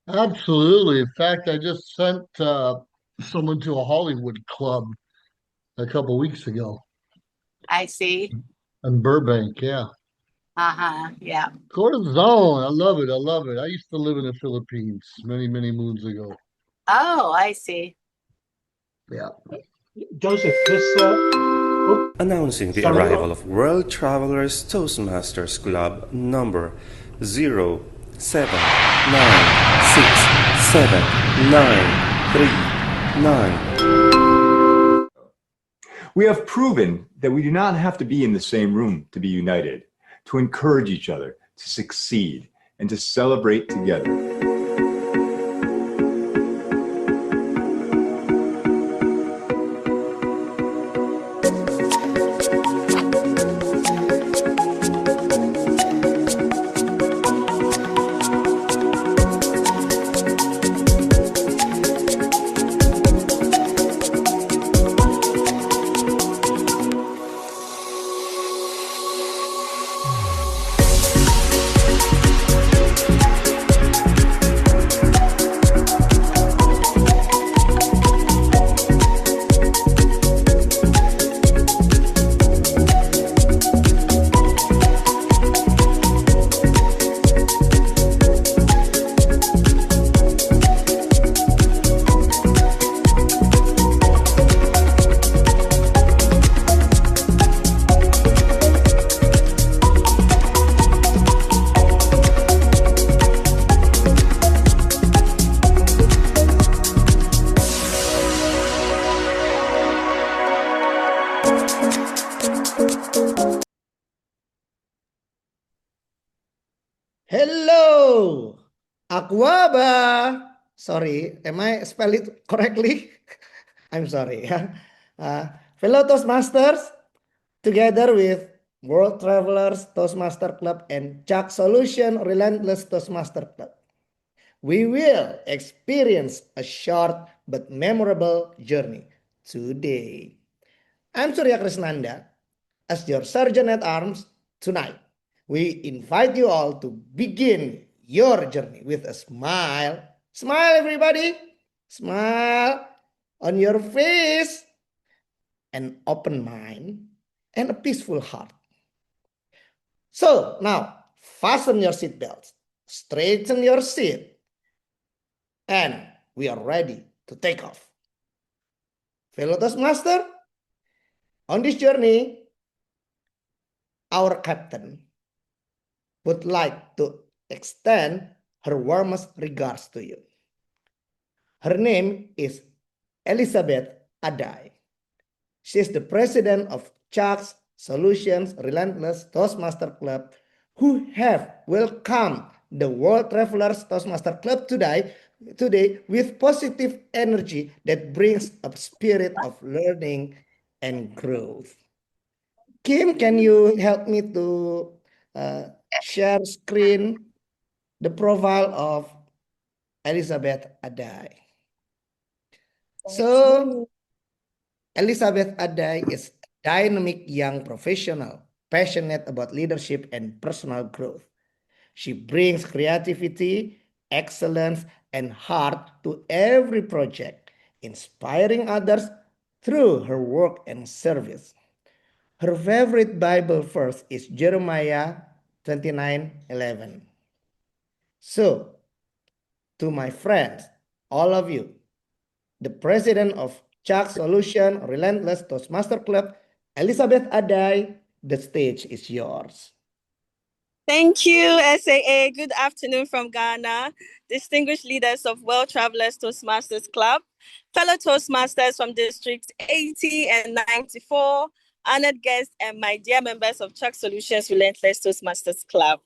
Absolutely. In fact, I just sent someone to a Hollywood club a couple weeks ago I see. in Burbank. Yeah. Uh-huh. Yeah. Cortisone. I love it. I love it. I used to live in the Philippines many, many moons ago. Oh, I see. Yeah. Joseph, oh, Announcing the sorry. arrival of World Travelers Toastmasters Club number 079679399. We have proven that we do not have to be in the same room to be united, to encourage each other, to succeed, and to celebrate together. Hello, Akwaaba. Sorry, am I spell it correctly? I'm sorry. Fellow Toastmasters, together with World Travelers Toastmaster Club and Chuck Solution Relentless Toastmaster Club, we will experience a short but memorable journey today. I'm Surya Krisnanda, as your Sergeant at Arms tonight. We invite you all to begin your journey with a smile. Smile, everybody. Smile on your face, an open mind, and a peaceful heart. So now, fasten your seatbelts, straighten your seat, and we are ready to take off. Fellow Toastmaster, on this journey, our captain would like to extend her warmest regards to you. Her name is Elizabeth Adai. She is the president of Chuck's Solutions Relentless Toastmaster Club, who have welcomed the World Travelers Toastmaster Club today with positive energy that brings a spirit of learning and growth. Kim, can you help me to share screen the profile of Elizabeth Adai? So, Elizabeth Adai is a dynamic young professional, passionate about leadership and personal growth. She brings creativity, excellence, and heart to every project, inspiring others through her work and service. Her favorite Bible verse is Jeremiah 29:11. So, to my friends, all of you, the president of Chuck Solution Relentless Toastmaster Club, Elizabeth Adai, the stage is yours. Thank you, SAA. Good afternoon from Ghana. Distinguished leaders of World Travelers Toastmasters Club, fellow Toastmasters from Districts 80 and 94, honored guests, and my dear members of Chuck Solutions Relentless Toastmasters Club.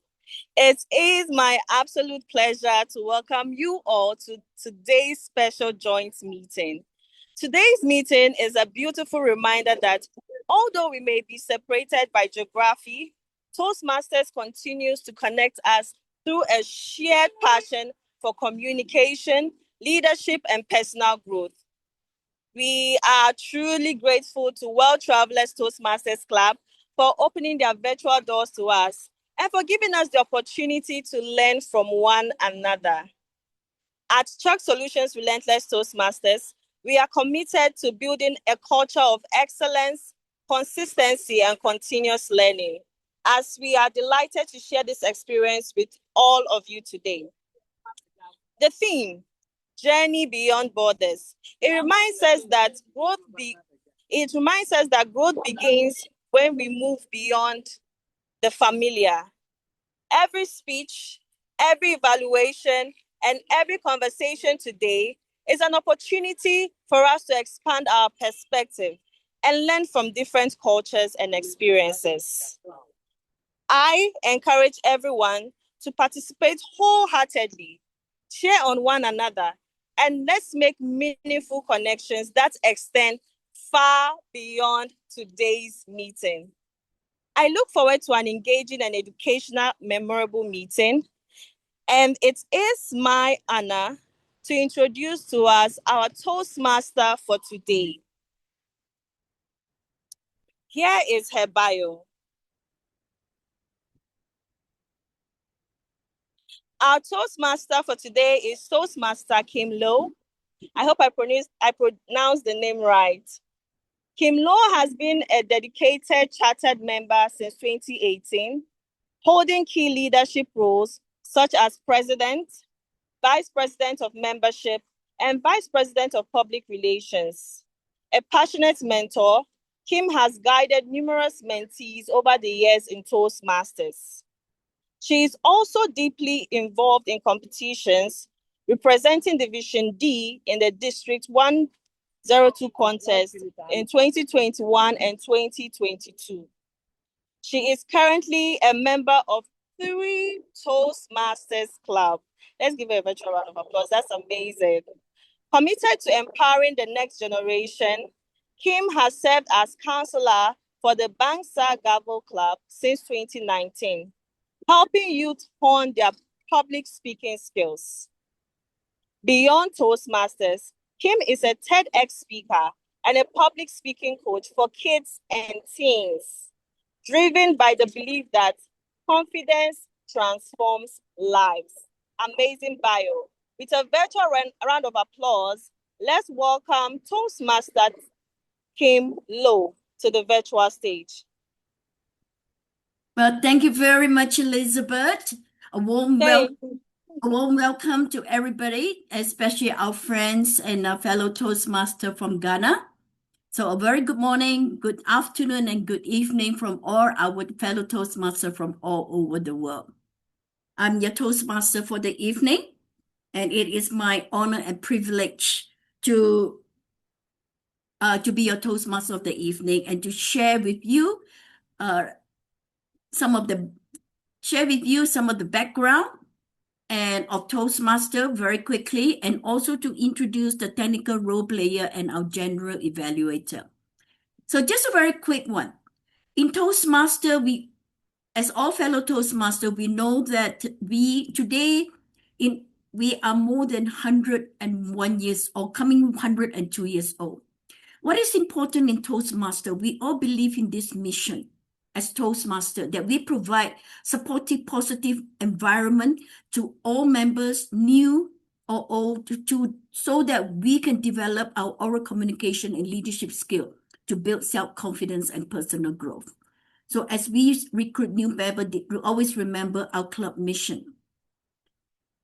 It is my absolute pleasure to welcome you all to today's special joint meeting. Today's meeting is a beautiful reminder that although we may be separated by geography, Toastmasters continues to connect us through a shared passion for communication, leadership, and personal growth. We are truly grateful to World Travelers Toastmasters Club for opening their virtual doors to us and for giving us the opportunity to learn from one another. At Chuck Solutions Relentless Toastmasters, we are committed to building a culture of excellence, consistency, and continuous learning, as we are delighted to share this experience with all of you today. The theme, Journey Beyond Borders, it reminds us that growth begins when we move beyond the familiar. Every speech, every evaluation, and every conversation today is an opportunity for us to expand our perspective and learn from different cultures and experiences. I encourage everyone to participate wholeheartedly, cheer on one another, and let's make meaningful connections that extend far beyond today's meeting. I look forward to an engaging and educational, memorable meeting. And it is my honor to introduce to us our Toastmaster for today. Here is her bio. Our Toastmaster for today is Toastmaster Kim Low. I hope I pronounced the name right. Kim Low has been a dedicated chartered member since 2018, holding key leadership roles such as President, Vice President of Membership, and Vice President of Public Relations. A passionate mentor, Kim has guided numerous mentees over the years in Toastmasters. She is also deeply involved in competitions, representing Division D in the District 102 contest in 2021 and 2022. She is currently a member of 3 Toastmasters Club. Let's give her a virtual round of applause. That's amazing. Committed to empowering the next generation, Kim has served as counselor for the Bangsa Gavel Club since 2019, helping youth hone their public speaking skills. Beyond Toastmasters, Kim is a TEDx speaker and a public speaking coach for kids and teens, driven by the belief that confidence transforms lives. Amazing bio. With a virtual round of applause, let's welcome Toastmaster Kim Low to the virtual stage. Well, thank you very much, Elizabeth. A warm welcome to everybody, especially our friends and our fellow Toastmaster from Ghana. So a very good morning, good afternoon, and good evening from all our fellow Toastmasters from all over the world. I'm your Toastmaster for the evening, and it is my honor and privilege to be your Toastmaster of the evening and to share with you some of the background and of Toastmaster very quickly, and also to introduce the technical role player and our general evaluator. So just a very quick one. In Toastmaster, as all fellow Toastmaster, we know that we are more than 101 years old, coming 102 years old. What is important in Toastmaster, we all believe in this mission as Toastmaster, that we provide supportive, positive environment to all members, new or old, so that we can develop our oral communication and leadership skill to build self-confidence and personal growth. So as we recruit new members, we always remember our club mission.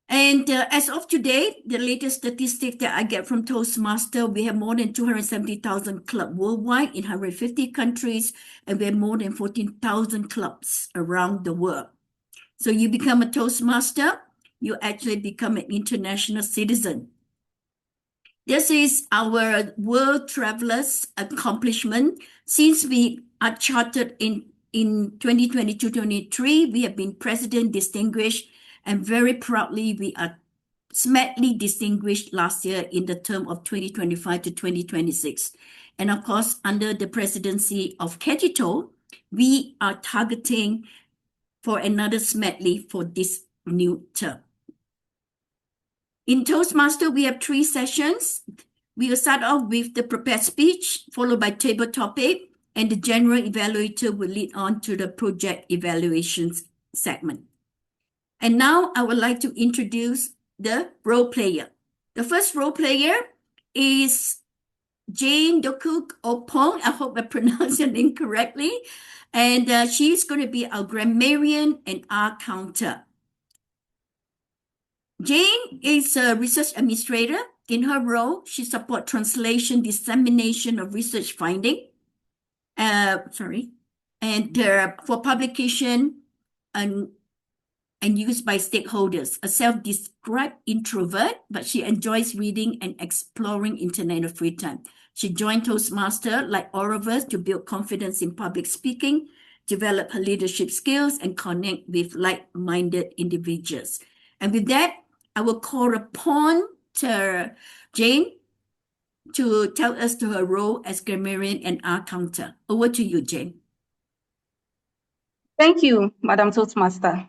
And as of today, the latest statistic that I get from Toastmaster, we have more than 270,000 clubs worldwide in 150 countries, and we have more than 14,000 clubs around the world. So you become a Toastmaster, you actually become an international citizen. This is our World Travelers accomplishment. Since we are chartered in 2022-23, we have been President Distinguished, and very proudly, we are SMATly distinguished last year in the term of 2025 to 2026. And of course, under the presidency of Ketito, we are targeting for another SMATly for this new term. In Toastmaster, we have 3 sessions. We will start off with the prepared speech, followed by table topic, and the general evaluator will lead on to the project evaluations segment. And now I would like to introduce the role player. The first role player is Jane Dokuk Opong. I hope I pronounced your name correctly. And she's going to be our grammarian and our counter. Jane is a research administrator. In her role, she supports translation, dissemination of research finding. For publication and used by stakeholders. A self-described introvert, but she enjoys reading and exploring internet in her free time. She joined Toastmasters, like all of us, to build confidence in public speaking, develop her leadership skills, and connect with like-minded individuals. And with that, I will call upon Jane to tell us to her role as grammarian and our counter. Over to you, Jane. Thank you, Madam Toastmaster.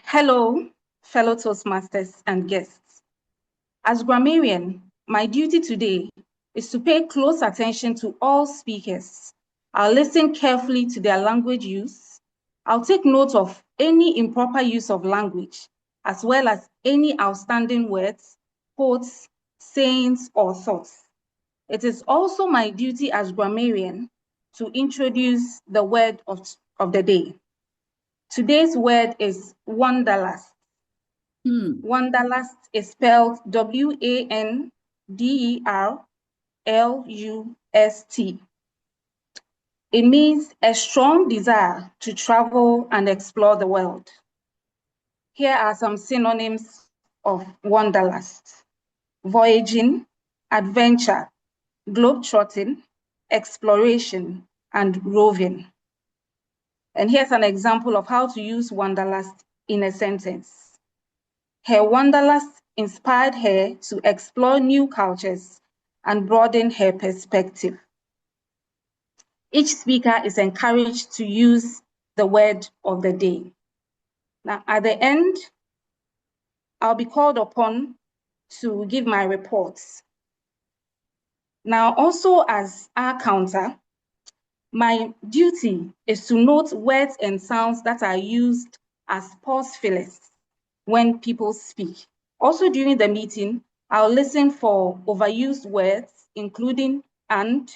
Hello, fellow Toastmasters and guests. As grammarian, my duty today is to pay close attention to all speakers. I'll listen carefully to their language use. I'll take note of any improper use of language, as well as any outstanding words, quotes, sayings, or thoughts. It is also my duty as grammarian to introduce the word of the day. Today's word is wanderlust. Wanderlust is spelled W-A-N-D-E-R-L-U-S-T. It means a strong desire to travel and explore the world. Here are some synonyms of wanderlust: voyaging, adventure, globetrotting, exploration, and roving. And here's an example of how to use wanderlust in a sentence. Her wanderlust inspired her to explore new cultures and broaden her perspective. Each speaker is encouraged to use the word of the day. Now, at the end, I'll be called upon to give my reports. Now, also as our counter, my duty is to note words and sounds that are used as pause fillers when people speak. Also during the meeting, I'll listen for overused words, including and,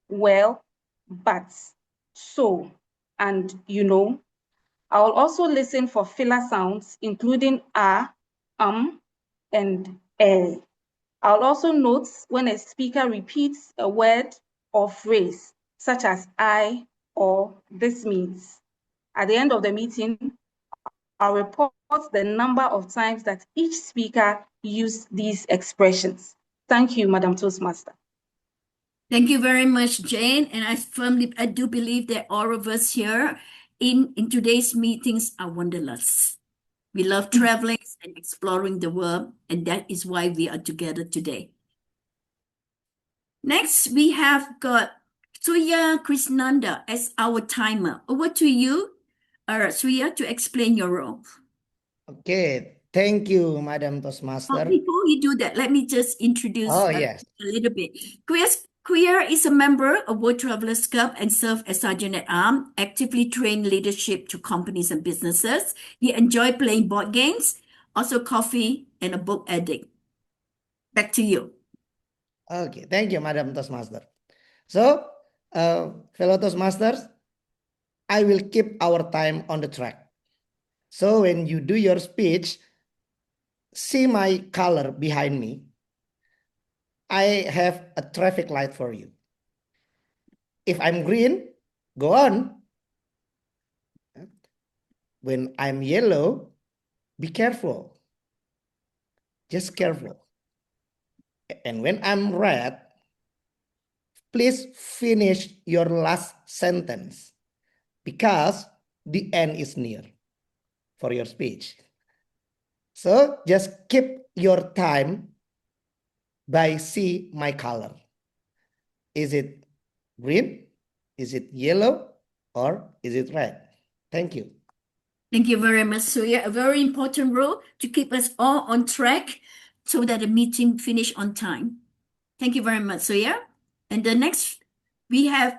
well, but, so, and you know. I'll also listen for filler sounds, including and eh. I'll also note when a speaker repeats a word or phrase, such as I or this means. At the end of the meeting, I'll report the number of times that each speaker used these expressions. Thank you, Madam Toastmaster. Thank you very much, Jane. And I do believe that all of us here in today's meetings are wanderlust. We love traveling and exploring the world, and that is why we are together today. Next, we have got Suya Krishnanda as our timer. Over to you, Suya, to explain your role. Okay, thank you, Madam Toastmaster. Before you do that, let me just introduce a little bit. Queer is a member of World Travelers Club and serves as Sergeant-at-Arms, actively train leadership to companies and businesses. He enjoys playing board games, also coffee, and a book addict. Back to you. Okay, thank you, Madam Toastmaster. So, fellow Toastmasters, I will keep our time on the track. So when you do your speech, see my color behind me. I have a traffic light for you. If I'm green, go on. When I'm yellow, be careful. Just careful. And when I'm red, please finish your last sentence because the end is near for your speech. So just keep your time by see my color. Is it green? Is it yellow? Or is it red? Thank you. Thank you very much, Suya. A very important role to keep us all on track so that the meeting finish on time. Thank you very much, Suya. And the next we are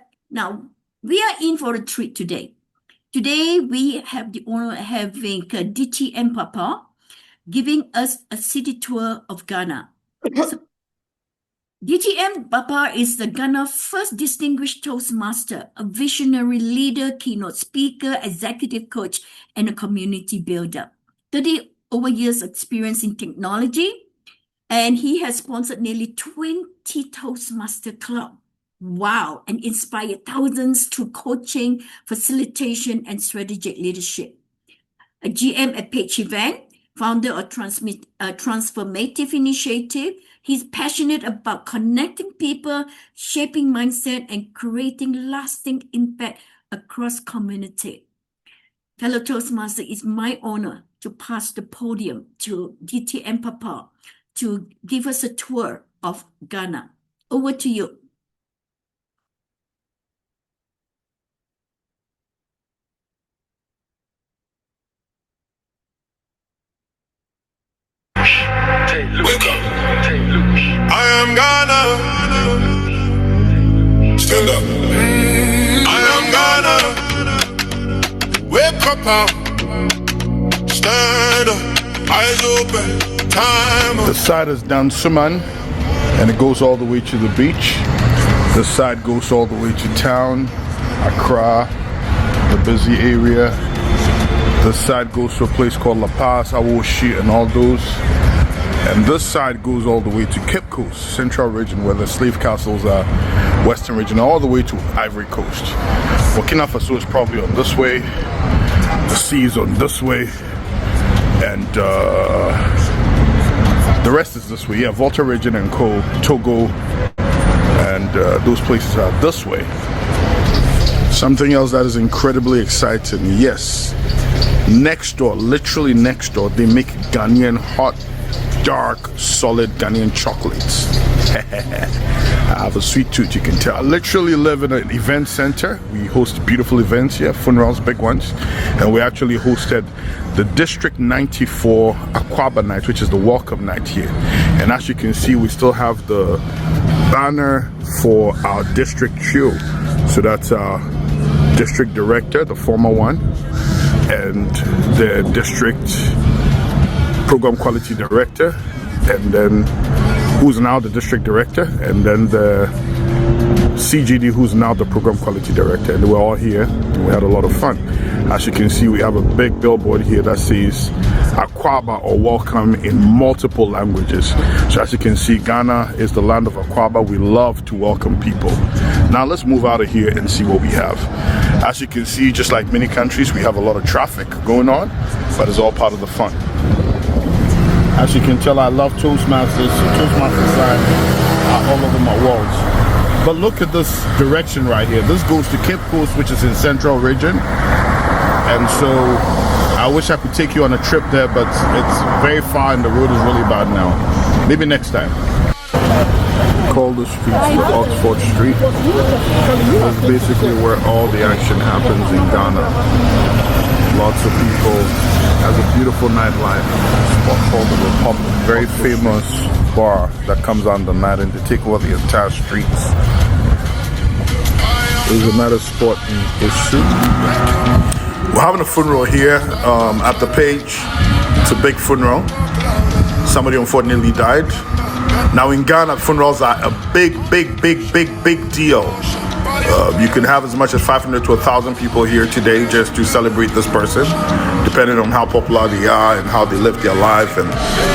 in for a treat today. Today we have the honor of having DTM Papa giving us a city tour of Ghana. So, DTM Papa is the Ghana's first distinguished Toastmaster, a visionary leader, keynote speaker, executive coach, and a community builder. 30 over years experience in technology, and he has sponsored nearly 20 Toastmaster Club. Wow, and inspired thousands through coaching, facilitation, and strategic leadership. A GM at Page Event, founder of Transformative Initiative. He's passionate about connecting people, shaping mindset, and creating lasting impact across community. Fellow Toastmaster, it's my honor to pass the podium to DTM Papa to give us a tour of Ghana. Over to you. I am Ghana. Stand up. I am Ghana. Wake up out. Stand up. Eyes open. Time up. This side is down Suman, and it goes all the way to the beach. This side goes all the way to town, Accra, the busy area. This side goes to a place called La Paz, Awoshi, and all those. And this side goes all the way to Cape Coast, Central Region, where the slave castles are, Western Region, all the way to Ivory Coast. Burkina Faso is probably on this way, the sea is on this way, and the rest is this way. Yeah, Volta Region and Togo, and those places are this way. Something else that is incredibly exciting, yes, next door, literally next door, they make Ghanaian hot, dark, solid Ghanaian chocolates. I have a sweet tooth, you can tell. I literally live in an event center. We host beautiful events here, funerals, big ones, and we actually hosted the District 94 Akwaaba night, which is the welcome night here. And as you can see, we still have the banner for our district show. So that's our district director, the former one, and the district program quality director, and then who's now the district director, and then the CGD, who's now the program quality director. And we're all here, and we had a lot of fun. As you can see, we have a big billboard here that says Akwaaba, or welcome, in multiple languages. So as you can see, Ghana is the land of Akwaaba. We love to welcome people. Now let's move out of here and see what we have. As you can see, just like many countries, we have a lot of traffic going on, but it's all part of the fun. As you can tell, I love Toastmasters. Toastmasters side all over my walls. But look at this direction right here. This goes to Cape Coast, which is in Central Region. And so I wish I could take you on a trip there, but it's very far and the road is really bad now. Maybe next time. Call the streets to Oxford Street. That's basically where all the action happens in Ghana. Lots of people. Has a beautiful nightlife. Spot called the Republic. Very famous bar that comes on the night, and they take over the entire streets. There's another spot in Osu. We're having a funeral here at the Page. It's a big funeral. Somebody unfortunately died. Now in Ghana, funerals are a big deal. You can have as much as 500 to 1,000 people here today just to celebrate this person, depending on how popular they are and how they live their life and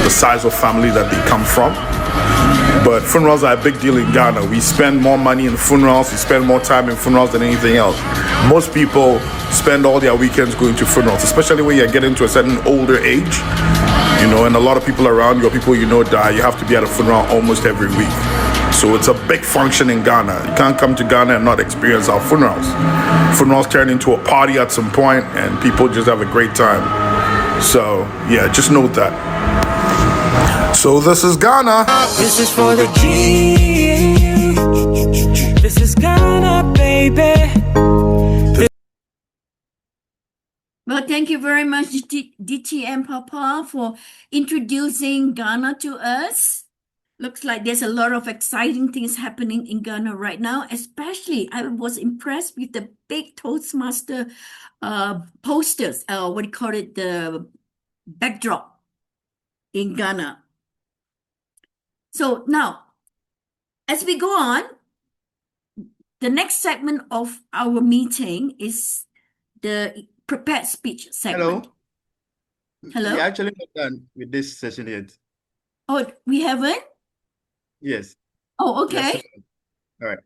the size of family that they come from. But funerals are a big deal in Ghana. We spend more money in funerals, we spend more time in funerals than anything else. Most people spend all their weekends going to funerals, especially when you're getting to a certain older age, you know, and a lot of people around you or people you know die. You have to be at a funeral almost every week. So it's a big function in Ghana. You can't come to Ghana and not experience our funerals. Funerals turn into a party at some point and people just have a great time. So yeah, just note that. So this is Ghana. This is for the G. This is Ghana, baby. Well, thank you very much, DTM Papa, for introducing Ghana to us. Looks like there's a lot of exciting things happening in Ghana right now. Especially, I was impressed with the big Toastmaster posters. The backdrop. in Ghana. So now, as we go on, the next segment of our meeting is the prepared speech segment. Hello? We actually not done with this session yet. Oh, we haven't? Yes. Oh, There's okay. all right.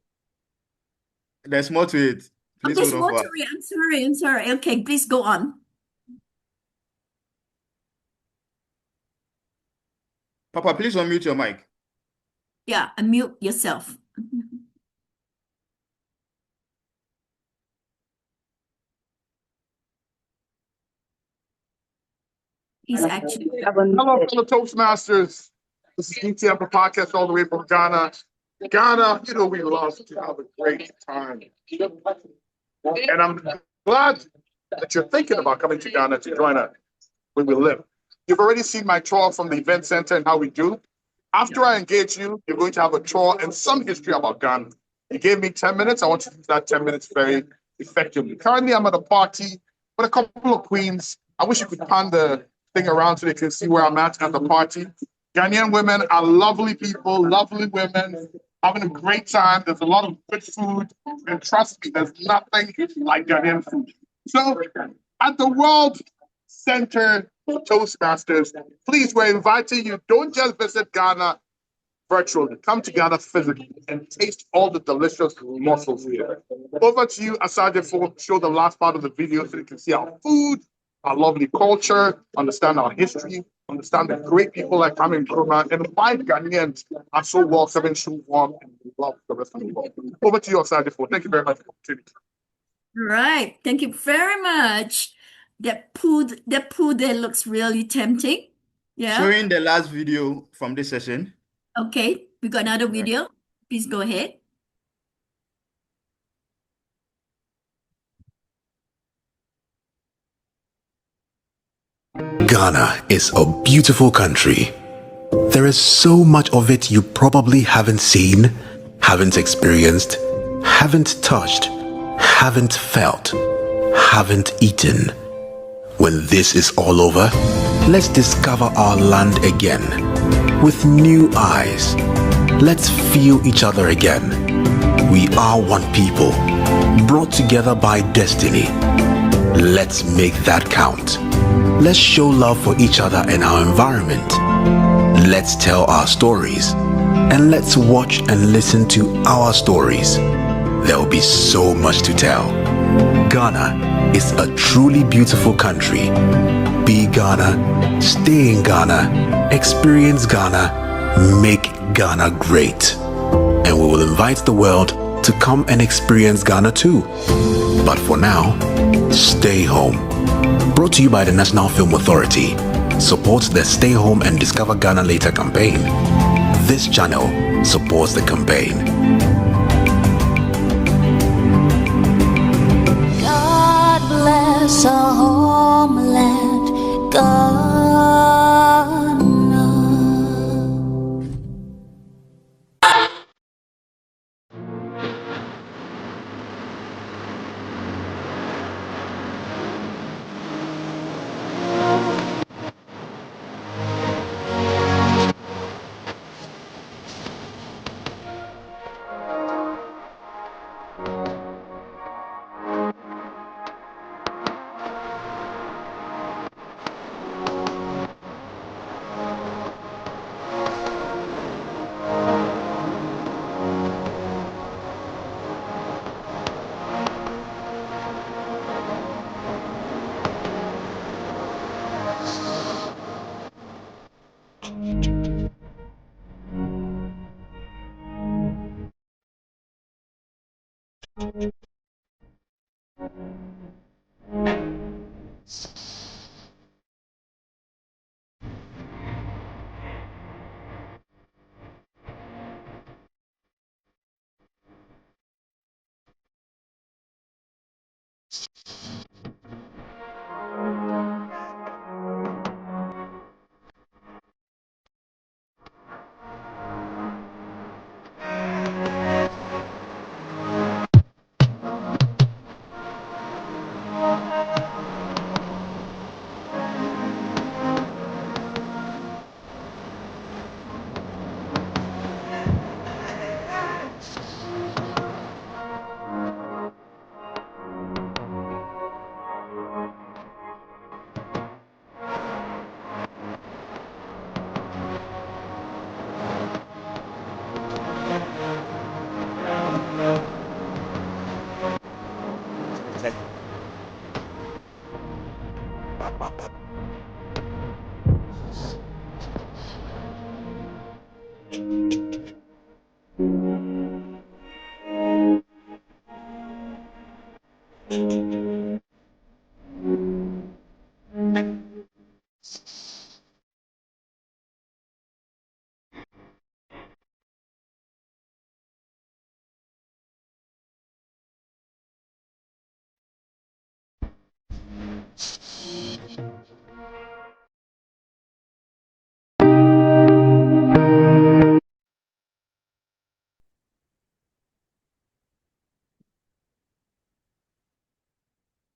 There's more to it. Please There's hold on more for to it. I'm sorry. Okay, please go on. Papa, please unmute your mic. Yeah, unmute yourself. He's actually. Hello, fellow Toastmasters. This is ETM, the podcast all the way from Ghana. Ghana, you know we love to have a great time. And I'm glad that you're thinking about coming to Ghana to join us where we live. You've already seen my tour from the event center and how we do. After I engage you, you're going to have a tour and some history about Ghana. You gave me 10 minutes. I want to use that 10 minutes very effectively. Currently, I'm at a party with a couple of queens. I wish you could pan the thing around so they can see where I'm at the party. Ghanaian women are lovely people, lovely women, having a great time. There's a lot of good food. And trust me, there's nothing like Ghanaian food. So at the World Center for Toastmasters, please, we're inviting you. Don't just visit Ghana virtually. Come to Ghana physically and taste all the delicious morsels here. Over to you, Asade, for show the last part of the video so you can see our food, our lovely culture, understand our history, understand the great people like Kwame Nkrumah, and why Ghanaians are so welcoming, so warm, and love the rest of the world. Over to you, Asade, for. Thank you very much for the opportunity. Right. Thank you very much. That food there looks really tempting. Yeah. Showing the last video from this session. Okay, we got another video. Please go ahead. Ghana is a beautiful country. There is so much of it you probably haven't seen, haven't experienced, haven't touched, haven't felt, haven't eaten. When this is all over, let's discover our land again with new eyes. Let's feel each other again. We are one people, brought together by destiny. Let's make that count. Let's show love for each other and our environment. Let's tell our stories, and let's watch and listen to our stories. There will be so much to tell. Ghana is a truly beautiful country. Be Ghana, stay in Ghana, experience Ghana, make Ghana great. And we will invite the world to come and experience Ghana too. But for now, stay home. Brought to you by the National Film Authority. Supports the Stay Home and Discover Ghana Later campaign. This channel supports the campaign. God bless our homeland, Ghana.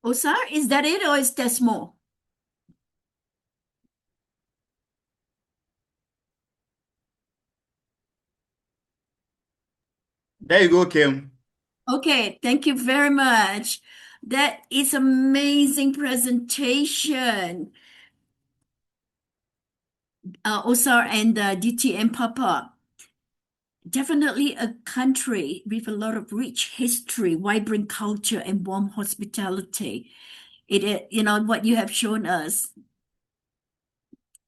Osar, is that it or is there more? There you go, Kim. Okay, thank you very much. That is amazing presentation. Osar and DTM Papa. Definitely a country with a lot of rich history, vibrant culture, and warm hospitality. You know, what you have shown us.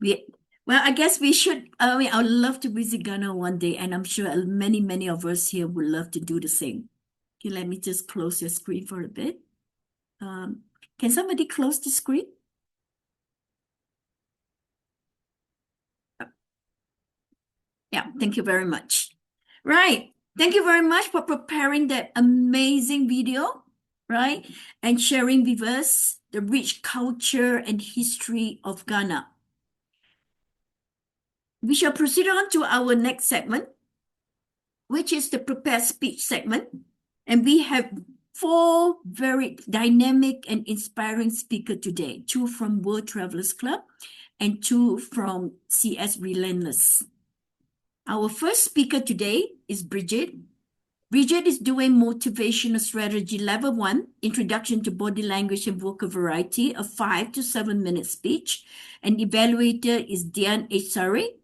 Well, I guess we should. I mean, I would love to visit Ghana one day, and I'm sure many of us here would love to do the same. Okay, let me just close your screen for a bit. Can somebody close the screen? Yeah, thank you very much. Right. Thank you very much for preparing that amazing video, right? And sharing with us the rich culture and history of Ghana. We shall proceed on to our next segment, which is the prepared speech segment. And we have 4 very dynamic and inspiring speakers today, 2 from World Travelers Club and 2 from CS Relentless. Our first speaker today is Bridget. Bridget is doing Motivational Strategy Level 1, Introduction to Body Language and Vocal Variety, a 5 to 7 minute speech. And evaluator is Dian Echari.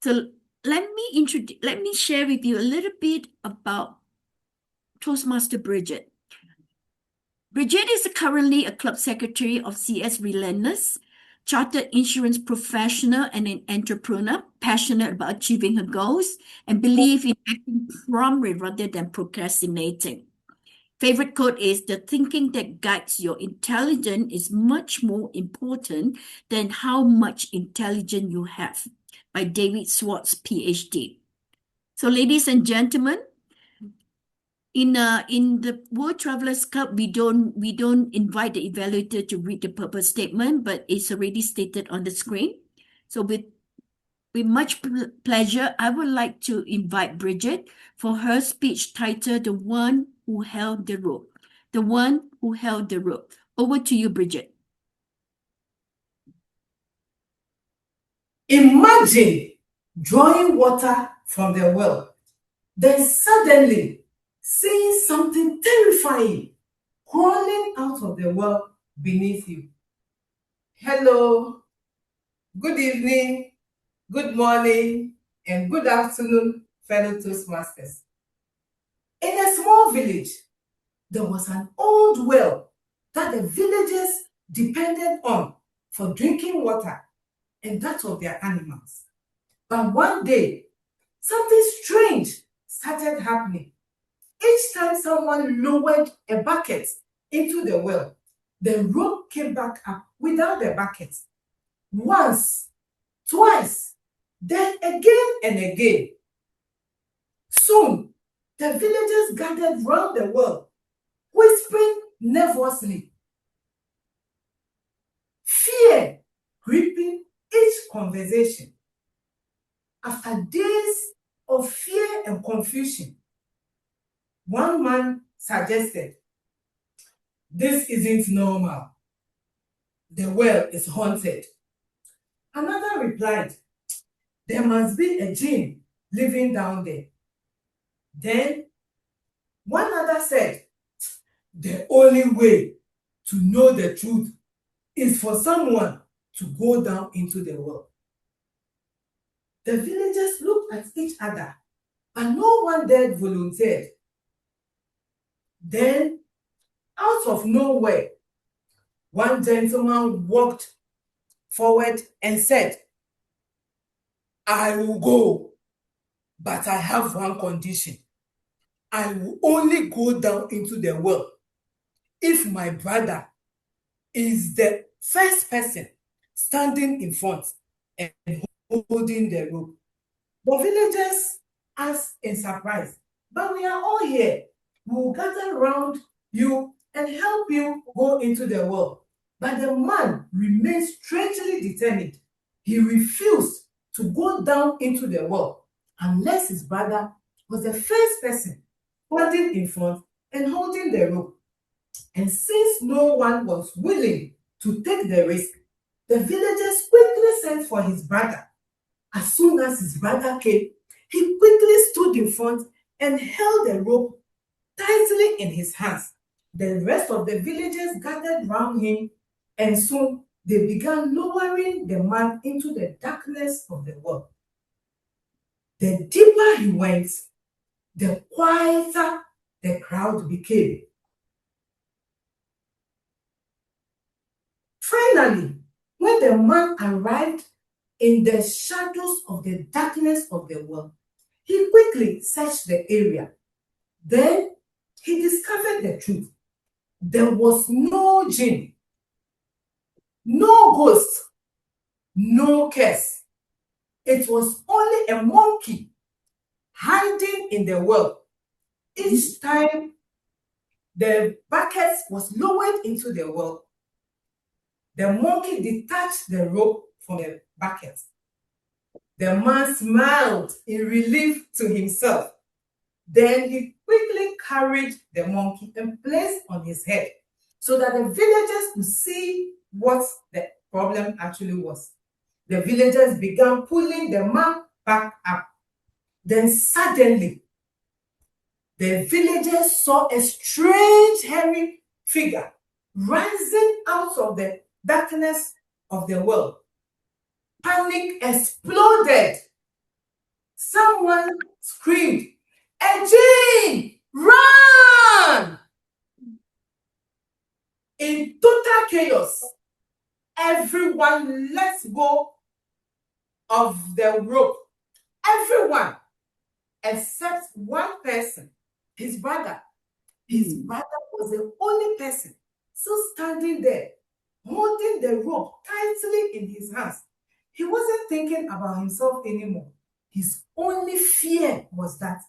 So let me share with you a little bit about Toastmaster Bridget. Bridget is currently a club secretary of CS Relentless, chartered insurance professional and an entrepreneur, passionate about achieving her goals and believe in acting promptly rather than procrastinating. Favorite quote is, "The thinking that guides your intelligence is much more important than how much intelligence you have," by David Swartz, PhD. So ladies and gentlemen, in the World Travelers Club, we don't invite the evaluator to read the purpose statement, but it's already stated on the screen. So with much pleasure, I would like to invite Bridget for her speech titled "The One Who Held the Rope." The One Who Held the Rope. Over to you, Bridget. Imagine drawing water from the well, then suddenly seeing something terrifying crawling out of the well beneath you. Hello, good evening, good morning, and good afternoon, fellow Toastmasters. In a small village, there was an old well that the villagers depended on for drinking water and that of their animals. But one day, something strange started happening. Each time someone lowered a bucket into the well, the rope came back up without the bucket. Once, twice, then again and again. Soon, the villagers gathered round the well, whispering nervously. Fear gripping each conversation. After days of fear and confusion, one man suggested, "This isn't normal. The well is haunted." Another replied, "There must be a jinn living down there." Then one other said, "The only way to know the truth is for someone to go down into the well." The villagers looked at each other, but no one dared volunteer. Then, out of nowhere, one gentleman walked forward and said, "I will go, but I have one condition. I will only go down into the well if my brother is the first person standing in front and holding the rope." The villagers asked in surprise, "But we are all here. We will gather around you and help you go into the well." But the man remained strangely determined. He refused to go down into the well unless his brother was the first person standing in front and holding the rope. And since no one was willing to take the risk, the villagers quickly sent for his brother. As soon as his brother came, he quickly stood in front and held the rope tightly in his hands. The rest of the villagers gathered round him, and soon they began lowering the man into the darkness of the well. The deeper he went, the quieter the crowd became. Finally, when the man arrived in the shadows of the darkness of the well, he quickly searched the area. Then he discovered the truth. There was no jinn, no ghost, no curse. It was only a monkey hiding in the well. Each time the bucket was lowered into the well, the monkey detached the rope from the bucket. The man smiled in relief to himself. Then he quickly carried the monkey and placed on his head so that the villagers could see what the problem actually was. The villagers began pulling the man back up. Then suddenly, the villagers saw a strange hairy figure rising out of the darkness of the well. Panic exploded. Someone screamed, "A jinn! Run!" In total chaos, everyone let go of the rope. Everyone except one person, his brother. His brother was the only person still standing there, holding the rope tightly in his hands. He wasn't thinking about himself anymore. His only fear was that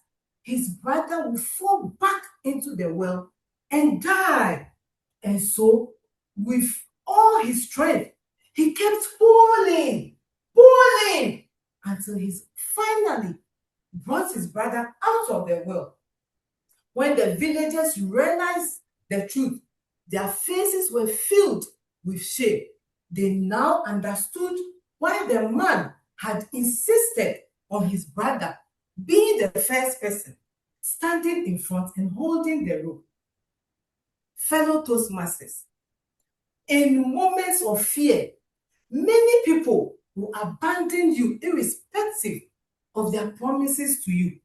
his brother would fall back into the well and die. And so, with all his strength, he kept pulling until he finally brought his brother out of the well. When the villagers realized the truth, their faces were filled with shame. They now understood why the man had insisted on his brother being the first person standing in front and holding the rope. Fellow Toastmasters, in moments of fear, many people will abandon you irrespective of their promises to you.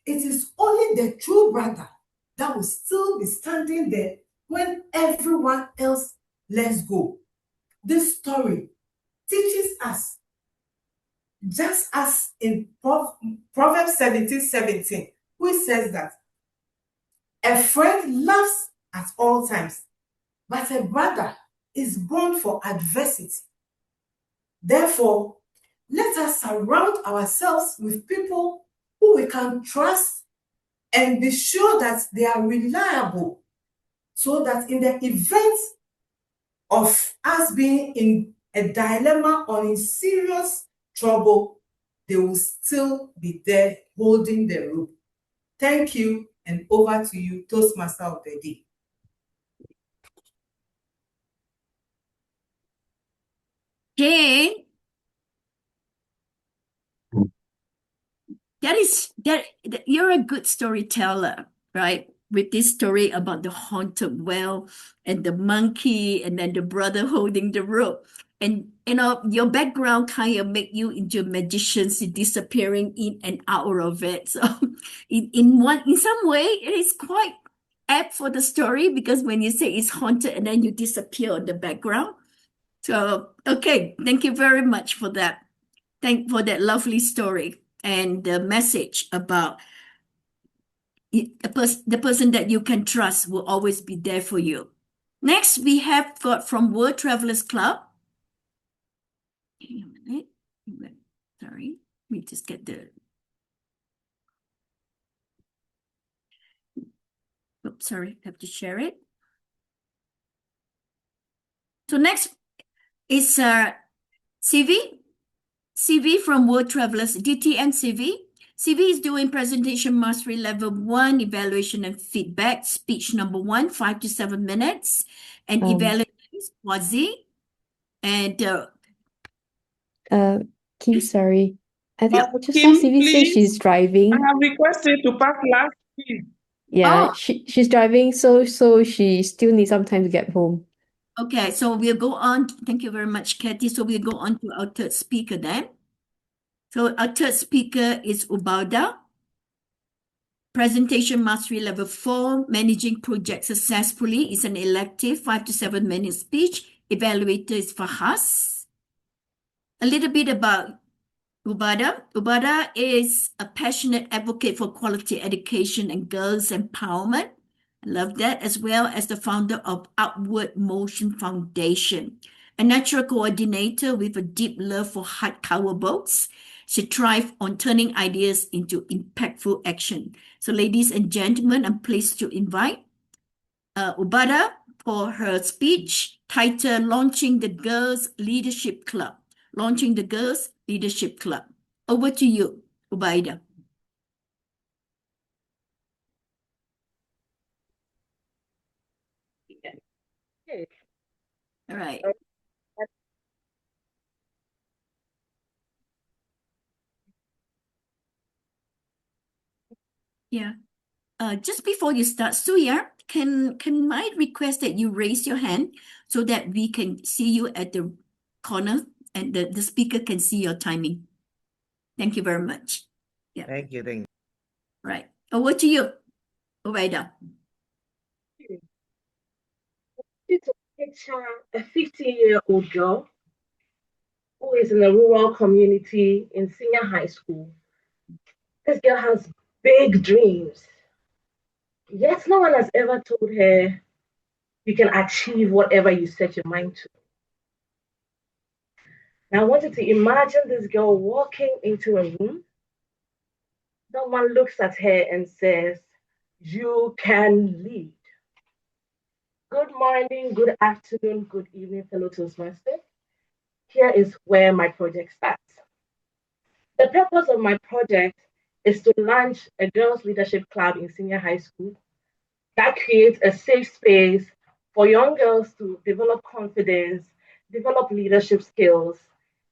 It is only the true brother that will still be standing there when everyone else lets go. This story teaches us, just as in Proverbs 17:17, which says that a friend laughs at all times, but a brother is born for adversity. Therefore, let us surround ourselves with people who we can trust and be sure that they are reliable, so that in the event of us being in a dilemma or in serious trouble, they will still be there holding the rope. Thank you, and over to you, Toastmaster of the Day. Okay. You're a good storyteller, right? With this story about the haunted well and the monkey and then the brother holding the rope. And your background kind of make you into magicians disappearing in and out of it. So in some way, it is quite apt for the story, because when you say it's haunted and then you disappear on the background. So okay, thank you very much for that. For that lovely story and the message about the person that you can trust will always be there for you. Next, we have got from World Travelers Club. Hang on a minute. Sorry, let me just get the... Oops, sorry, have to share it. So next is CV from World Travelers, DTN CV. CV is doing presentation mastery level 1, evaluation and feedback, speech number 1, 5 to 7 minutes, and evaluation is Wazi. And Kim, sorry. I think just Kim, saw CV say she's I driving. have requested to pass last, please. Yeah, she's driving, so she still needs some time to get home. Okay, so we'll go on. Thank you very much, Kathy. So we'll go on to our third speaker then. So our third speaker is Ubada. Presentation Mastery Level 4, Managing Projects Successfully is an elective 5 to 7 minute speech. Evaluator is Fahas. A little bit about Ubada. Ubada is a passionate advocate for quality education and girls' empowerment. I love that, as well as the founder of Upward Motion Foundation, a natural coordinator with a deep love for hardcover books. She thrives on turning ideas into impactful action. So, ladies and gentlemen, I'm pleased to invite Ubada for her speech titled Launching the Girls Leadership Club. Launching the Girls Leadership Club. Over to you, Ubaida. All right. Yeah. Just before you start, Suya, can I request that you raise your hand so that we can see you at the corner and the speaker can see your timing? Thank you very much. Yeah. Thank you. Right. Over to you, Ubaida. It's a picture, a 15-year-old girl who is in a rural community in senior high school. This girl has big dreams. Yet no one has ever told her you can achieve whatever you set your mind to. Now I want you to imagine this girl walking into a room. Someone looks at her and says, "You can lead." Good morning, good afternoon, good evening, fellow Toastmasters. Here is where my project starts. The purpose of my project is to launch a girls' leadership club in senior high school that creates a safe space for young girls to develop confidence, develop leadership skills,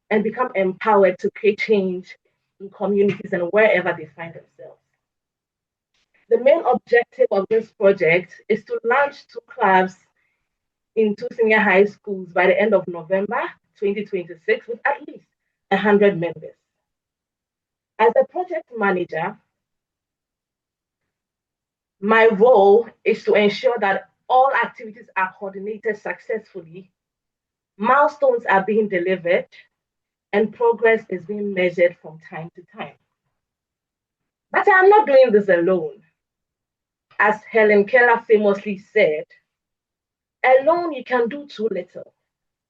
and become empowered to create change in communities and wherever they find themselves. The main objective of this project is to launch 2 clubs in 2 senior high schools by the end of November 2026 with at least 100 members. As a project manager, my role is to ensure that all activities are coordinated successfully, milestones are being delivered, and progress is being measured from time to time. But I'm not doing this alone. As Helen Keller famously said, alone you can do too little,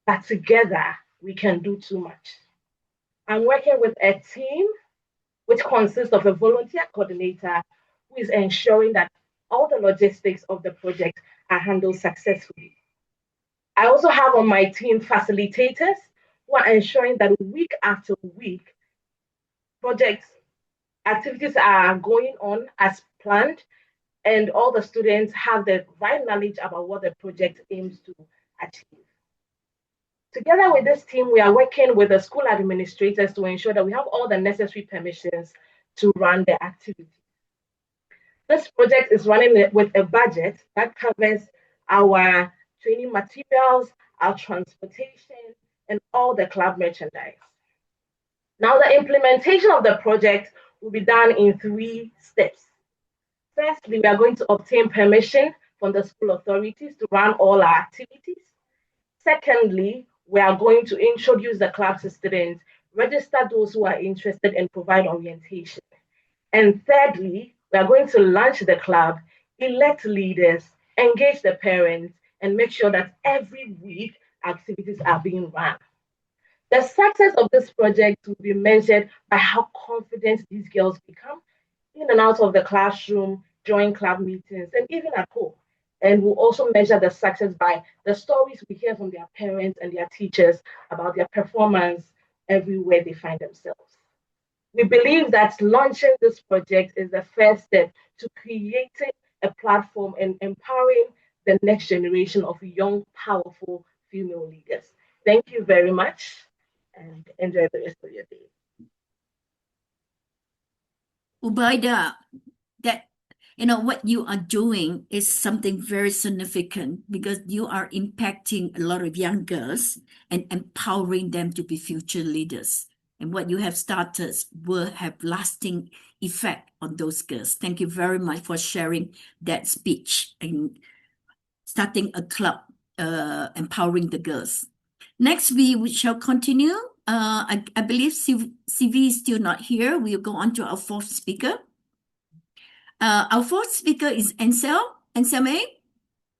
but together we can do too much. I'm working with a team which consists of a volunteer coordinator who is ensuring that all the logistics of the project are handled successfully. I also have on my team facilitators who are ensuring that week after week, project activities are going on as planned and all the students have the right knowledge about what the project aims to achieve. Together with this team, we are working with the school administrators to ensure that we have all the necessary permissions to run the activity. This project is running with a budget that covers our training materials, our transportation, and all the club merchandise. Now, the implementation of the project will be done in 3 steps. Firstly, we are going to obtain permission from the school authorities to run all our activities. Secondly, we are going to introduce the club to students, register those who are interested, and provide orientation. And thirdly, we are going to launch the club, elect leaders, engage the parents, and make sure that every week activities are being run. The success of this project will be measured by how confident these girls become in and out of the classroom, during club meetings, and even at home. And we'll also measure the success by the stories we hear from their parents and their teachers about their performance everywhere they find themselves. We believe that launching this project is the first step to creating a platform and empowering the next generation of young, powerful female leaders. Thank you very much and enjoy the rest of your day. Ubaida, that what you are doing is something very significant because you are impacting a lot of young girls and empowering them to be future leaders. And what you have started will have lasting effect on those girls. Thank you very much for sharing that speech and starting a club empowering the girls. Next, we shall continue. I believe CV is still not here. We'll go on to our fourth speaker. Our fourth speaker is Anselme,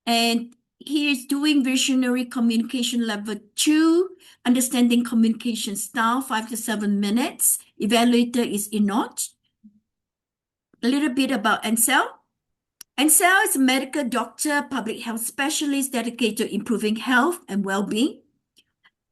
and he is doing Visionary Communication Level 2, Understanding Communication Style, 5 to 7 minutes. Evaluator is Inot. A little bit about Ansel. Ansel is a medical doctor, public health specialist dedicated to improving health and well-being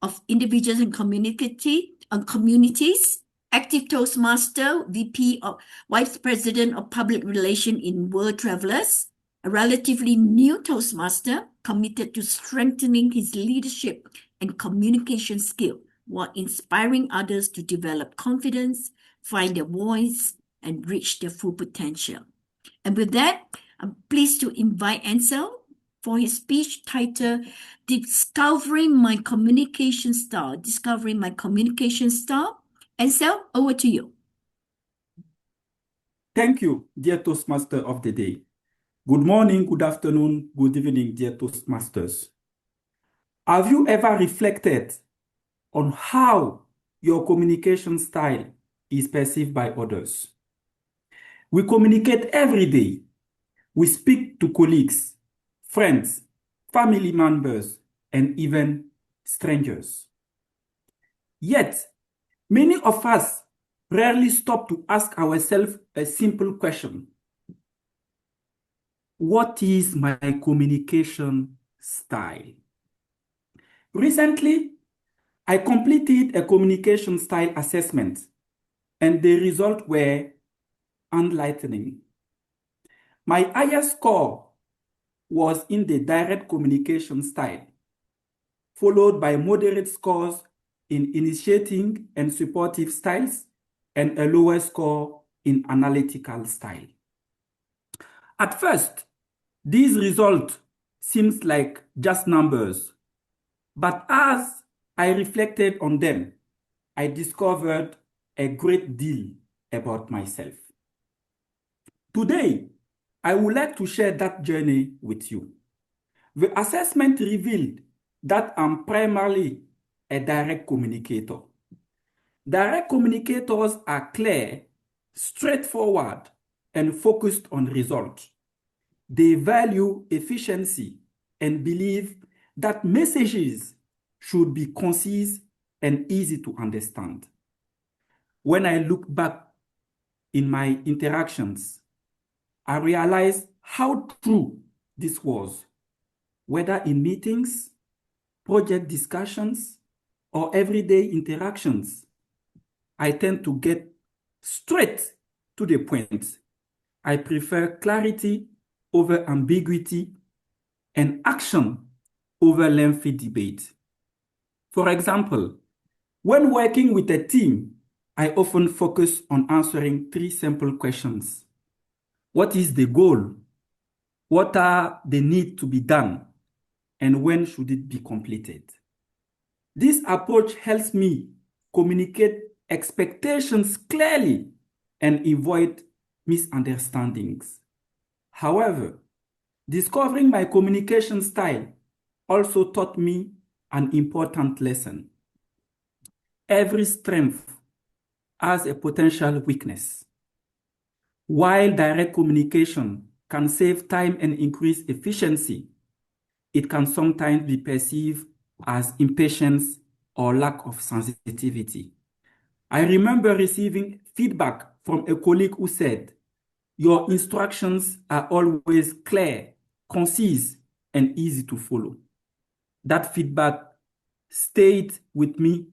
of individuals and communities. Active Toastmaster, VP of Vice President of Public Relations in World Travelers, a relatively new Toastmaster committed to strengthening his leadership and communication skill while inspiring others to develop confidence, find their voice, and reach their full potential. And with that, I'm pleased to invite Ansel for his speech titled Discovering My Communication Style. Discovering My Communication Style. Ansel, over to you. Thank you, dear Toastmaster of the day. Good morning, good afternoon, good evening, dear Toastmasters. Have you ever reflected on how your communication style is perceived by others? We communicate every day. We speak to colleagues, friends, family members, and even strangers. Yet, many of us rarely stop to ask ourselves a simple question. What is my communication style? Recently, I completed a communication style assessment, and the results were enlightening. My highest score was in the direct communication style, followed by moderate scores in initiating and supportive styles, and a lower score in analytical style. At first, these results seemed like just numbers, but as I reflected on them, I discovered a great deal about myself. Today, I would like to share that journey with you. The assessment revealed that I'm primarily a direct communicator. Direct communicators are clear, straightforward, and focused on results. They value efficiency and believe that messages should be concise and easy to understand. When I look back in my interactions, I realized how true this was, whether in meetings, project discussions, or everyday interactions. I tend to get straight to the point. I prefer clarity over ambiguity and action over lengthy debate. For example, when working with a team, I often focus on answering 3 simple questions. What is the goal? What are the needs to be done? And when should it be completed? This approach helps me communicate expectations clearly and avoid misunderstandings. However, discovering my communication style also taught me an important lesson. Every strength has a potential weakness. While direct communication can save time and increase efficiency, it can sometimes be perceived as impatience or lack of sensitivity. I remember receiving feedback from a colleague who said, "Your instructions are always clear, concise, and easy to follow." That feedback stayed with me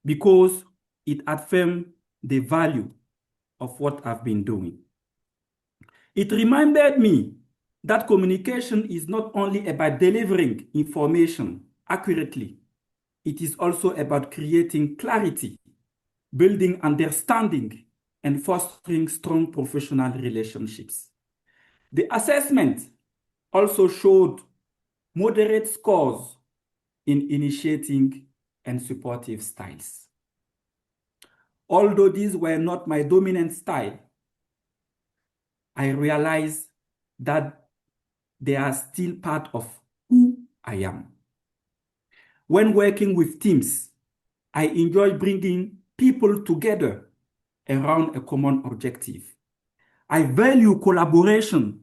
because it affirmed the value of what I've been doing. It reminded me that communication is not only about delivering information accurately, it is also about creating clarity, building understanding, and fostering strong professional relationships. The assessment also showed moderate scores in initiating and supportive styles. Although these were not my dominant style, I realized that they are still part of who I am. When working with teams, I enjoy bringing people together around a common objective. I value collaboration,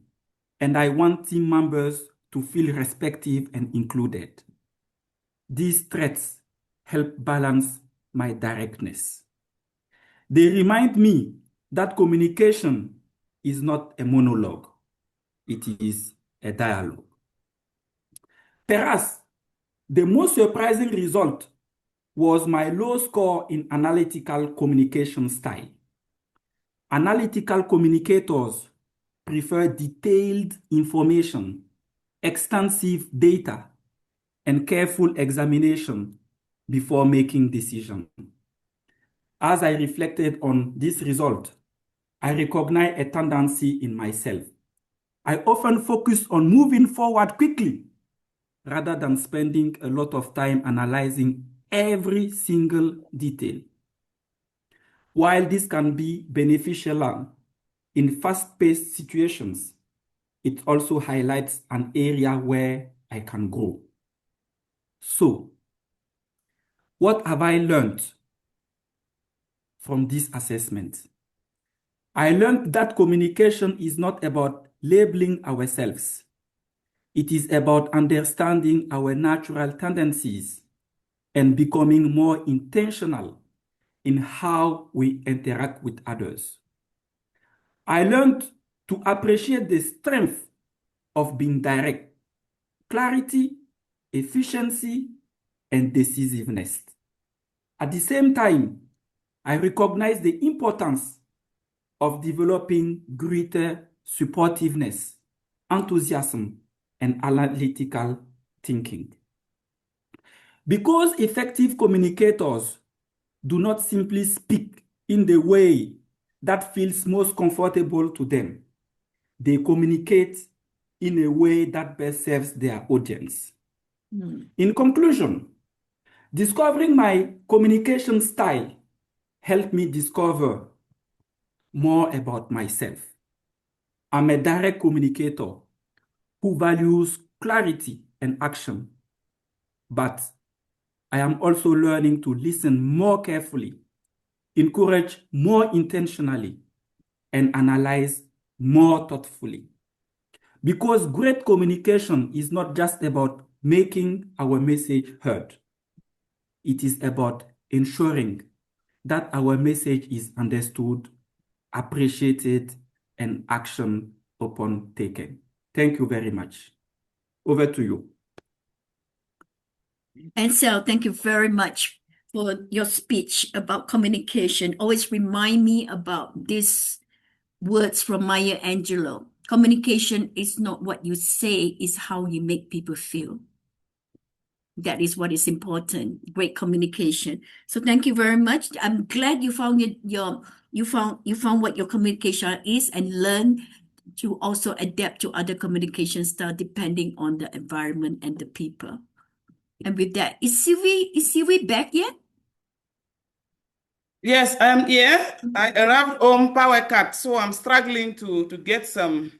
and I want team members to feel respected and included. These traits help balance my directness. They remind me that communication is not a monologue, it is a dialogue. Perhaps the most surprising result was my low score in analytical communication style. Analytical communicators prefer detailed information, extensive data, and careful examination before making decisions. As I reflected on this result, I recognize a tendency in myself. I often focus on moving forward quickly rather than spending a lot of time analyzing every single detail. While this can be beneficial in fast-paced situations, it also highlights an area where I can grow. So, what have I learned from this assessment? I learned that communication is not about labeling ourselves. It is about understanding our natural tendencies and becoming more intentional in how we interact with others. I learned to appreciate the strength of being direct, clarity, efficiency, and decisiveness. At the same time, I recognize the importance of developing greater supportiveness, enthusiasm, and analytical thinking. Because effective communicators do not simply speak in the way that feels most comfortable to them, they communicate in a way that best serves their audience. In conclusion, discovering my communication style helped me discover more about myself. I'm a direct communicator who values clarity and action, but I am also learning to listen more carefully, encourage more intentionally, and analyze more thoughtfully. Because great communication is not just about making our message heard. It is about ensuring that our message is understood, appreciated, and action upon taken. Thank you very much. Over to you. Ansel, thank you very much for your speech about communication. Always remind me about these words from Maya Angelou. Communication is not what you say, it's how you make people feel. That is what is important. Great communication. So thank you very much. I'm glad you found you found what your communication is and learn to also adapt to other communication style depending on the environment and the people. And with that, is Sylvie back yet? Yes, I'm here. I arrived home power cut, so I'm struggling to get some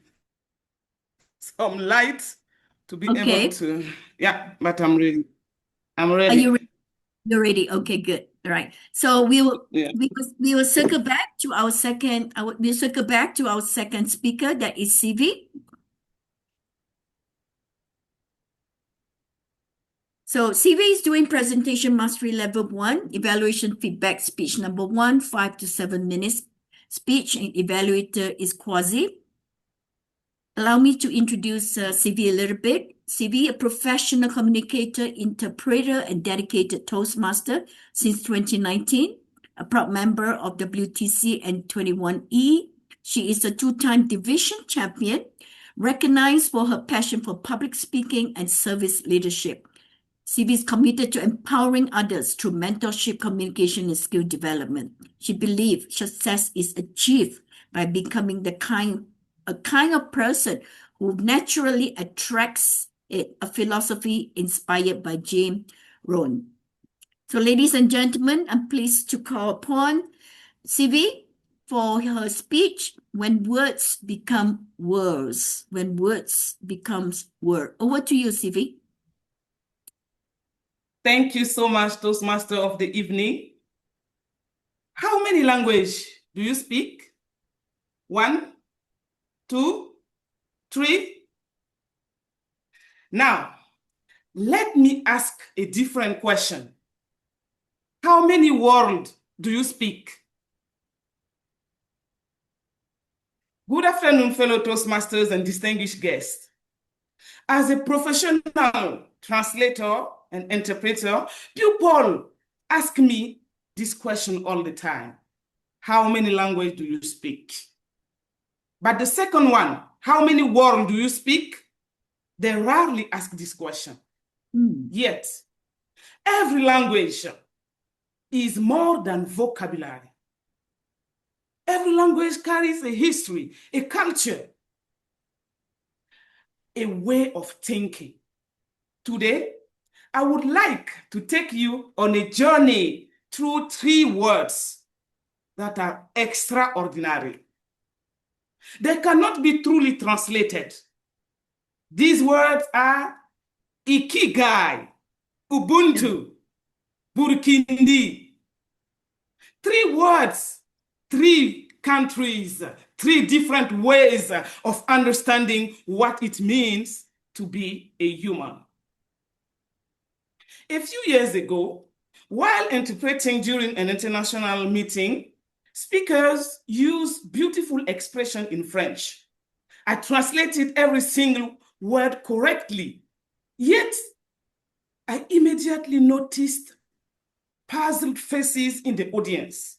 light to be able to. Yeah, but I'm ready. I'm ready. Are you ready? You're ready. Okay, good. All right. So we will circle back to our second. We'll circle back to our second speaker. That is CV. So CV is doing presentation mastery level 1, evaluation feedback speech number 1, 5 to 7 minutes speech, and evaluator is Quasi. Allow me to introduce CV a little bit. CV, a professional communicator, interpreter, and dedicated Toastmaster since 2019. a proud member of WTC and 21E. She is a two-time division champion, recognized for her passion for public speaking and service leadership. CV is committed to empowering others through mentorship, communication, and skill development. She believes success is achieved by becoming a kind of person who naturally attracts a philosophy inspired by James Rohn. So, ladies and gentlemen, I'm pleased to call upon CV for her speech, When Words Become Words. When Words Becomes Word. Over to you, CV. Thank you so much, Toastmaster of the evening. How many languages do you speak? 1, 2, 3. Now, let me ask a different question. How many words do you speak? Good afternoon, fellow Toastmasters and distinguished guests. As a professional translator and interpreter, people ask me this question all the time. How many languages do you speak? But the second one, how many words do you speak? They rarely ask this question. Yet, every language is more than vocabulary. Every language carries a history, a culture, a way of thinking. Today, I would like to take you on a journey through 3 words that are extraordinary. They cannot be truly translated. These words are Ikigai, Ubuntu, Burkindi. 3 words, 3 countries, 3 different ways of understanding what it means to be a human. A few years ago, while interpreting during an international meeting, speakers used beautiful expression in French. I translated every single word correctly, yet I immediately noticed puzzled faces in the audience.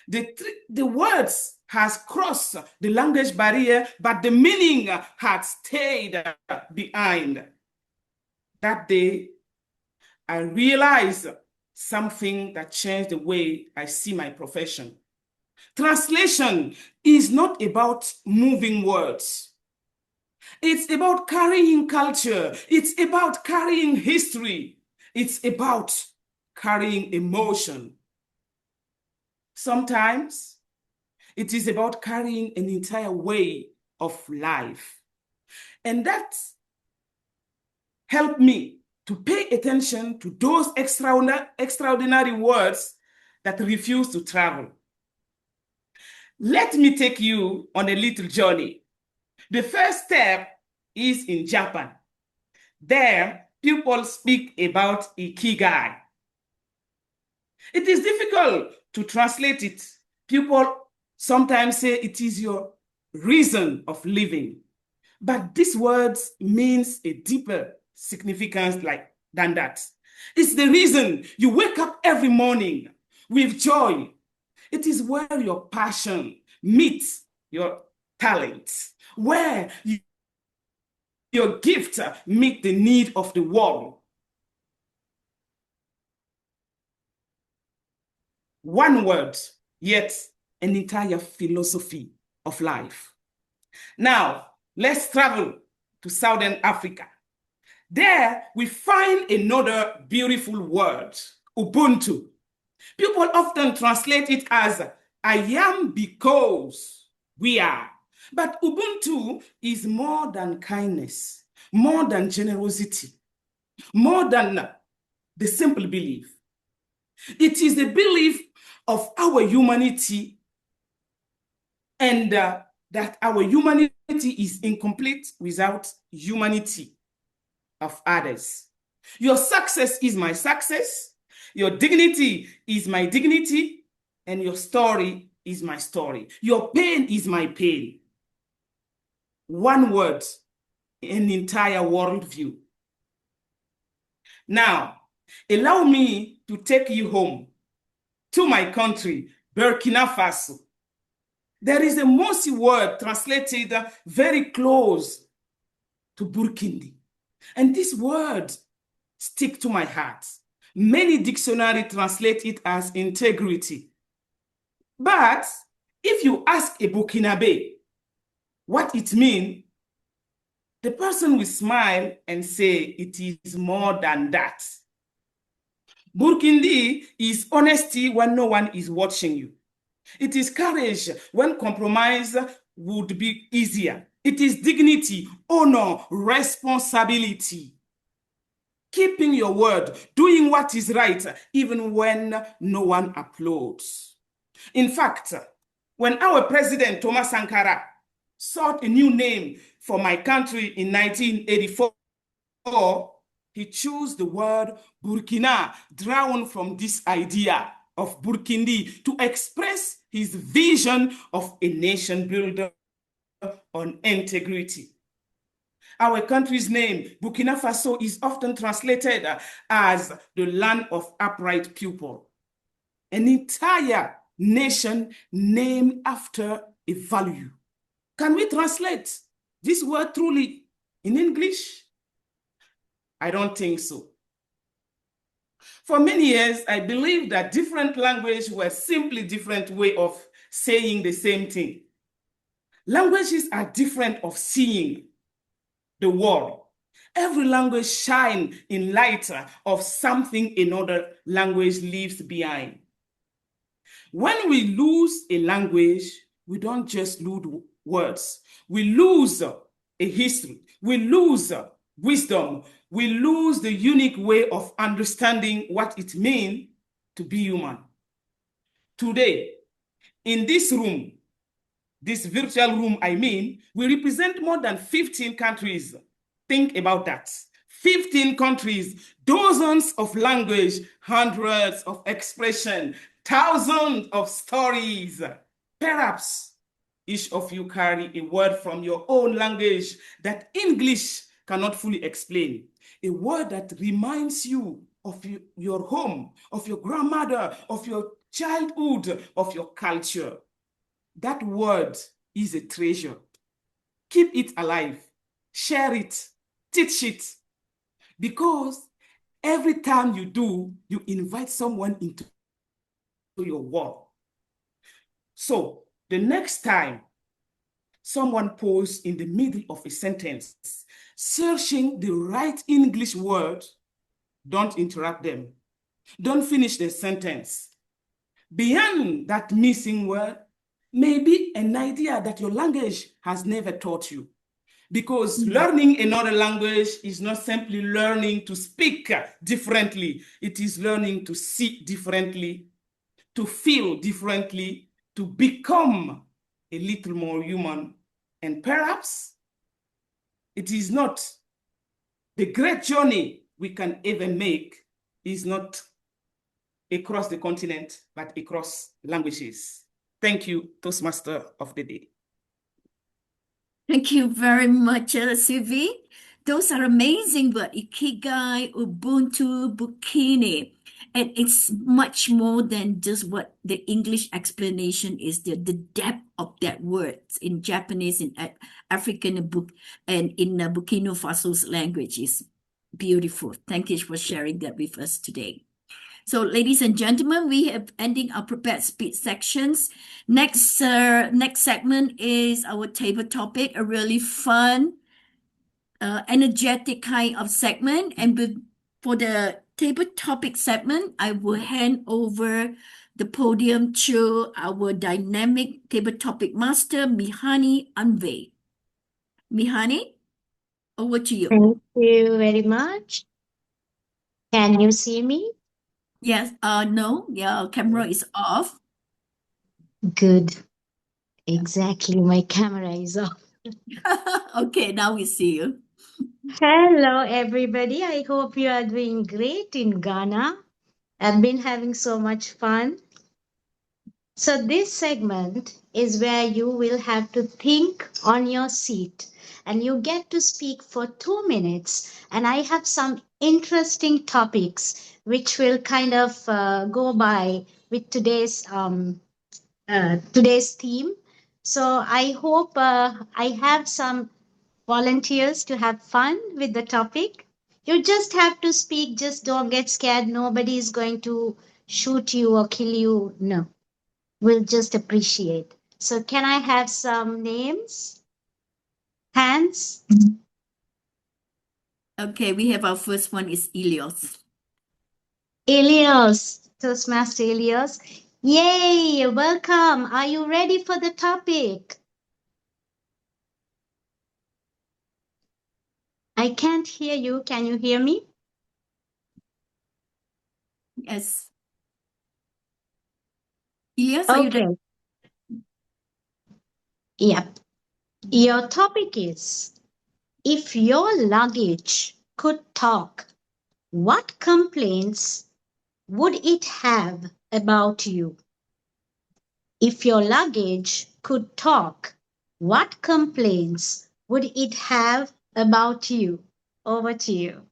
The words has crossed the language barrier, but the meaning had stayed behind. That day, I realized something that changed the way I see my profession. Translation is not about moving words. It's about carrying culture. It's about carrying history. It's about carrying emotion. Sometimes it is about carrying an entire way of life. And that helped me to pay attention to those extraordinary words that refuse to travel. Let me take you on a little journey. The first step is in Japan. There, people speak about Ikigai. It is difficult to translate it. People sometimes say it is your reason of living. But this word means a deeper significance than that. It's the reason you wake up every morning with joy. It is where your passion meets your talent, where your gift meet the need of the world. One word, yet an entire philosophy of life. Now, let's travel to Southern Africa. There, we find another beautiful word, Ubuntu. People often translate it as, I am because we are. But Ubuntu is more than kindness, more than generosity, more than the simple belief. It is the belief of our humanity and that our humanity is incomplete without humanity of others. Your success is my success, your dignity is my dignity, and your story is my story. Your pain is my pain. One word, an entire worldview. Now, allow me to take you home to my country, Burkina Faso. There is a Mosi word translated very close to Burkindi. And this word sticks to my heart. Many dictionaries translate it as integrity. But if you ask a Burkinabe what it means, the person will smile and say it is more than that. Burkindi is honesty when no one is watching you. It is courage when compromise would be easier. It is dignity, honor, responsibility. Keeping your word, doing what is right, even when no one applauds. In fact, when our president, Thomas Sankara, sought a new name for my country in 1984, he chose the word Burkina, drawn from this idea of Burkindi, to express his vision of a nation builder on integrity. Our country's name, Burkina Faso, is often translated as the land of upright people. An entire nation named after a value. Can we translate this word truly in English? I don't think so. For many years, I believed that different languages were simply different ways of saying the same thing. Languages are different of seeing the world. Every language shines in light of something another language leaves behind. When we lose a language, we don't just lose words. We lose a history. We lose wisdom. We lose the unique way of understanding what it means to be human. Today, in this room, this virtual room, we represent more than 15 countries. Think about that. 15 countries, dozens of languages, hundreds of expressions, thousands of stories. Perhaps each of you carry a word from your own language that English cannot fully explain. A word that reminds you of your home, of your grandmother, of your childhood, of your culture. That word is a treasure. Keep it alive. Share it. Teach it. Because every time you do, you invite someone into your world. So the next time someone pauses in the middle of a sentence, searching the right English word, don't interrupt them. Don't finish the sentence. Beyond that missing word, maybe an idea that your language has never taught you. Because learning another language is not simply learning to speak differently. It is learning to see differently, to feel differently, to become a little more human. And perhaps it is not the great journey we can ever make is not across the continent, but across languages. Thank you, Toastmaster of the Day. Thank you very much, Sylvie. Those are amazing words. Ikigai, Ubuntu, Bikini. And it's much more than just what the English explanation is, the depth of that word in Japanese, in African, and in Burkina Faso's language is beautiful. Thank you for sharing that with us today. So, ladies and gentlemen, we have ending our prepared speech sections. Next segment is our table topic, a really fun, energetic kind of segment. And for the table topic segment, I will hand over the podium to our dynamic table topic master, Mihani Anve. Mihani, over to you. Thank you very much. Can you see me? Yes, no, yeah, camera is off. Good. Exactly, my camera is off. Okay, now we see you. Hello, everybody. I hope you are doing great in Ghana. I've been having so much fun. So this segment is where you will have to think on your seat and you get to speak for 2 minutes. And I have some interesting topics which will kind of go by with today's theme. So I hope I have some volunteers to have fun with the topic. You just have to speak, just don't get scared. Nobody is going to shoot you or kill you. No, we'll just appreciate. So, can I have some names? Hands? Okay, we have our first one is Elios. Elios, Toastmaster Elios. Yay, welcome. Are you ready for the topic? I can't hear you. Can you hear me? Yes. Elios, are you Okay. ready? Yep. Your topic is, if your luggage could talk, what complaints would it have about you? If your luggage could talk, what complaints would it have about you? Over to you.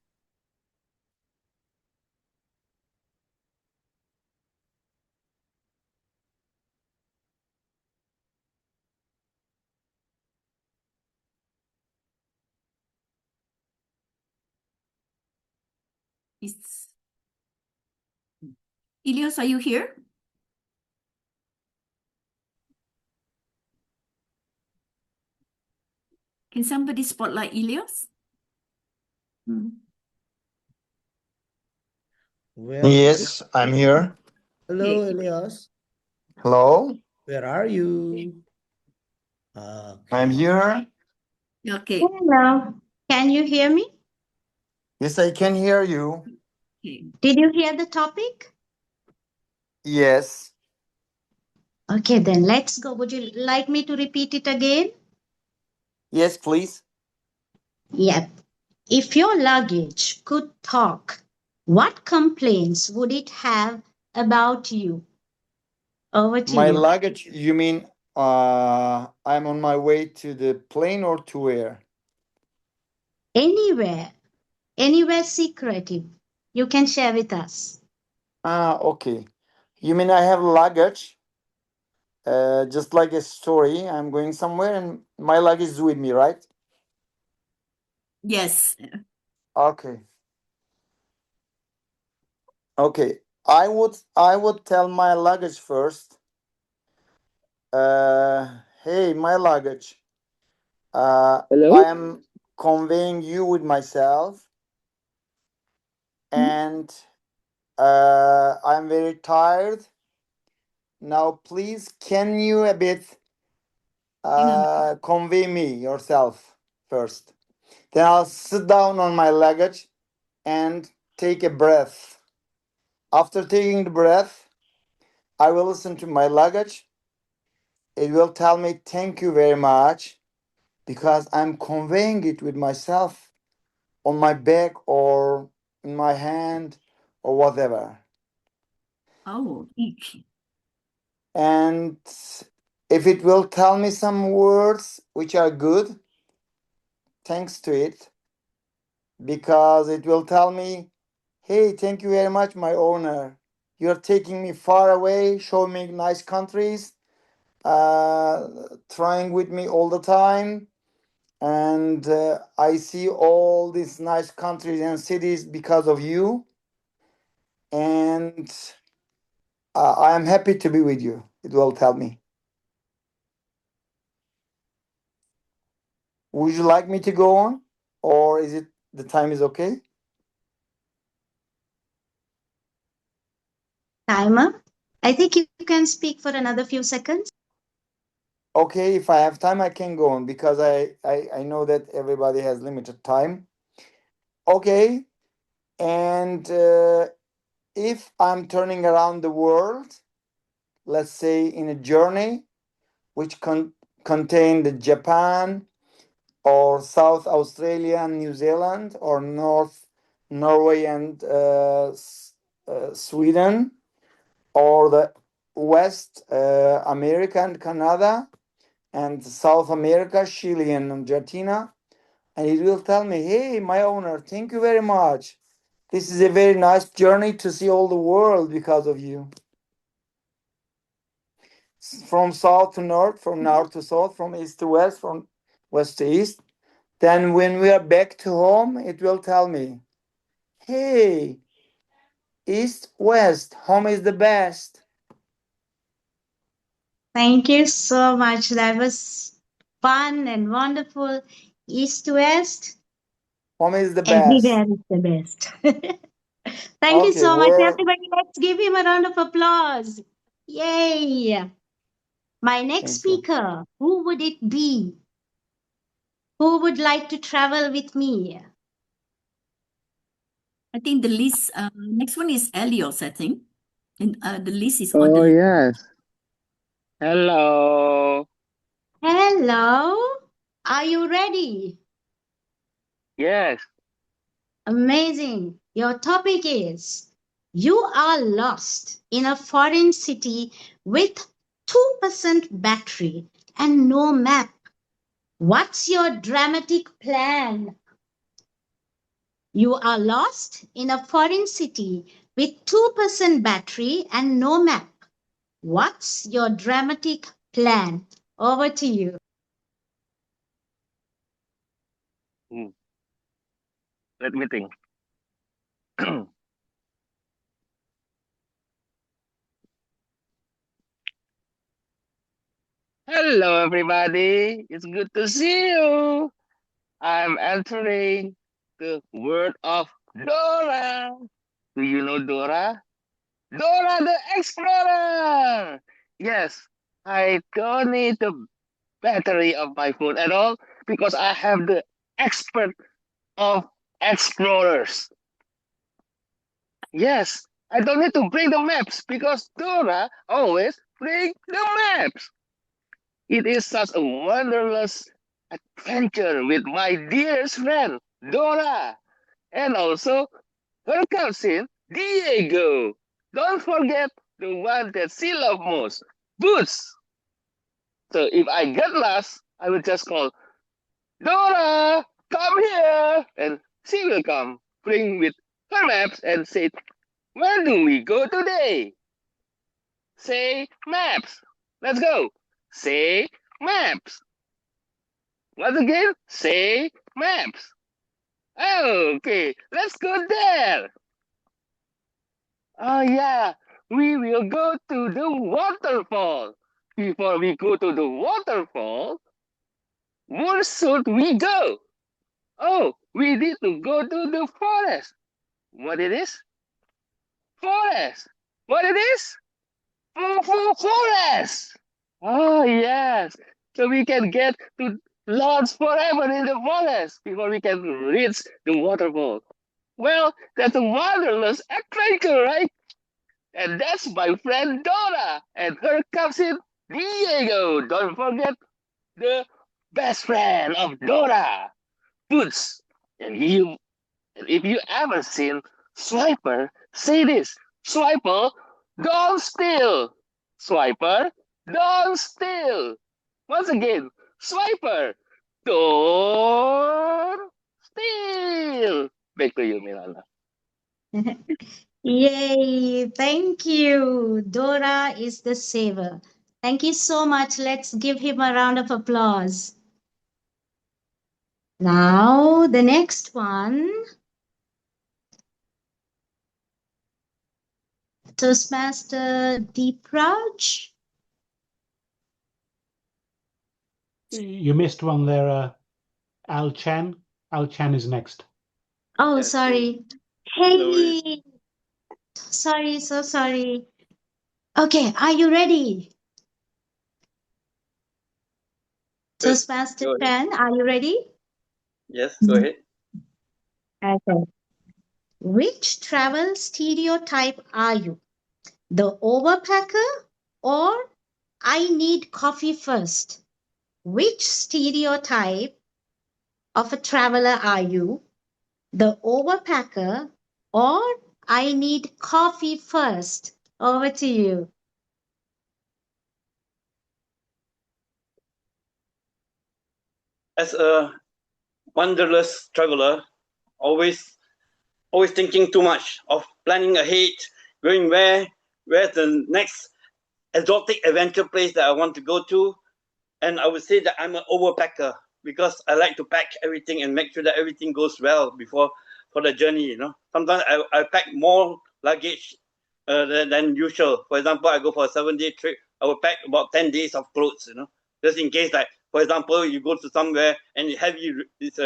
Elios, are you here? Can somebody spotlight Elios? Yes, I'm here. Hello, Elias. Hello, Where are you? I'm here. Okay. Hello. Can you hear me? Yes, I can hear you. Did you hear the topic? Yes. Okay, then let's go. Would you like me to repeat it again? Yes, please. Yep. If your luggage could talk, what complaints would it have about you? Over to My you. luggage, you mean I'm on my way to the plane or to where? Anywhere secretive. You can share with us. Okay. You mean I have luggage? Just like a story. I'm going somewhere and my luggage is with me, right? Yes. Okay. Okay. I would tell my luggage first. Hey, my luggage. Hello? I am conveying you with myself, and I'm very tired. Now, please, can you a bit convey me yourself first? Then I'll sit down on my luggage and take a breath. After taking the breath, I will listen to my luggage. It will tell me thank you very much because I'm conveying it with myself on my back or in my hand or whatever. Oh, eek. And if it will tell me some words which are good, thanks to it, because it will tell me, hey, thank you very much, my owner. You're taking me far away, showing me nice countries, trying with me all the time. And I see all these nice countries and cities because of you. And I am happy to be with you, it will tell me. Would you like me to go on? Or is it the time is okay? Timer. I think you can speak for another few seconds. Okay, if I have time, I can go on because I know that everybody has limited time. Okay, and if I'm turning around the world, let's say in a journey which contain the Japan or South Australia and New Zealand or North Norway and Sweden or the West America and Canada and South America, Chile and Argentina, and it will tell me, hey, my owner, thank you very much. This is a very nice journey to see all the world because of you. from south to north, from north to south, from east to west, from west to east. Then when we are back to home, it will tell me, hey, east, west, home is the best. Thank you so much. That was fun and wonderful. East to west, Home is the best. everywhere is the best. Thank you Okay, so much, we're everybody. Let's give him a round of applause. Yay! My next thank you. speaker, who would it be? Who would like to travel with me? I think the list, next one is Elios, I think. And the list is on the Oh, list. yes. Hello. Hello. Are you ready? Yes. Amazing. Your topic is you are lost in a foreign city with 2% battery and no map. What's your dramatic plan? You are lost in a foreign city with 2% battery and no map. What's your dramatic plan? Over to you. Let me think. Hello, everybody. It's good to see you. I'm entering the world of Dora. Do you know Dora? Dora the Explorer. Yes, I don't need the battery of my phone at all because I have the expert of explorers. Yes, I don't need to bring the maps because Dora always bring the maps. It is such a wondrous adventure with my dearest friend, Dora, and also her cousin, Diego. Don't forget the one that she loves most, Boots. So if I get lost, I will just call, Dora, come here, and she will come, bring with her maps and say, where do we go today? Say maps. Let's go. Say maps. Once again, say maps. Okay, let's go there. Oh yeah, we will go to the waterfall. Before we go to the waterfall, where should we go? Oh, we need to go to the forest. What it is? Forest. What it is? Forest. Oh yes. So we can get to lost forever in the forest before we can reach the waterfall. Well, that's a wonderless adventure, right? And that's my friend Dora and her cousin Diego. Don't forget the best friend of Dora, Boots. And if you ever seen Swiper, say this: Swiper, don't steal. Swiper, don't steal. Once again, Swiper, don't steal. Back to you, Miranda. Yay, thank you. Dora is the saver. Thank you so much. Let's give him a round of applause. Now, the next one. Toastmaster Deepraj. You missed one there, Al Chen. Al Chen is next. Oh, Yes, sorry. Hey, sorry, so sorry. Okay, are you ready? Toastmaster Chen, are you ready? Yes, go ahead. Okay. Which travel stereotype are you? The overpacker or I need coffee first? Which stereotype of a traveler are you? The overpacker or I need coffee first? Over to you. As a wanderless traveler, always thinking too much of planning ahead, going where the next exotic adventure place that I want to go to. And I would say that I'm an overpacker because I like to pack everything and make sure that everything goes well before for the journey. You know, sometimes I pack more luggage than usual. For example, I go for a 7-day trip. I will pack about 10 days of clothes. You know, just in case, like for example, you go to somewhere and it's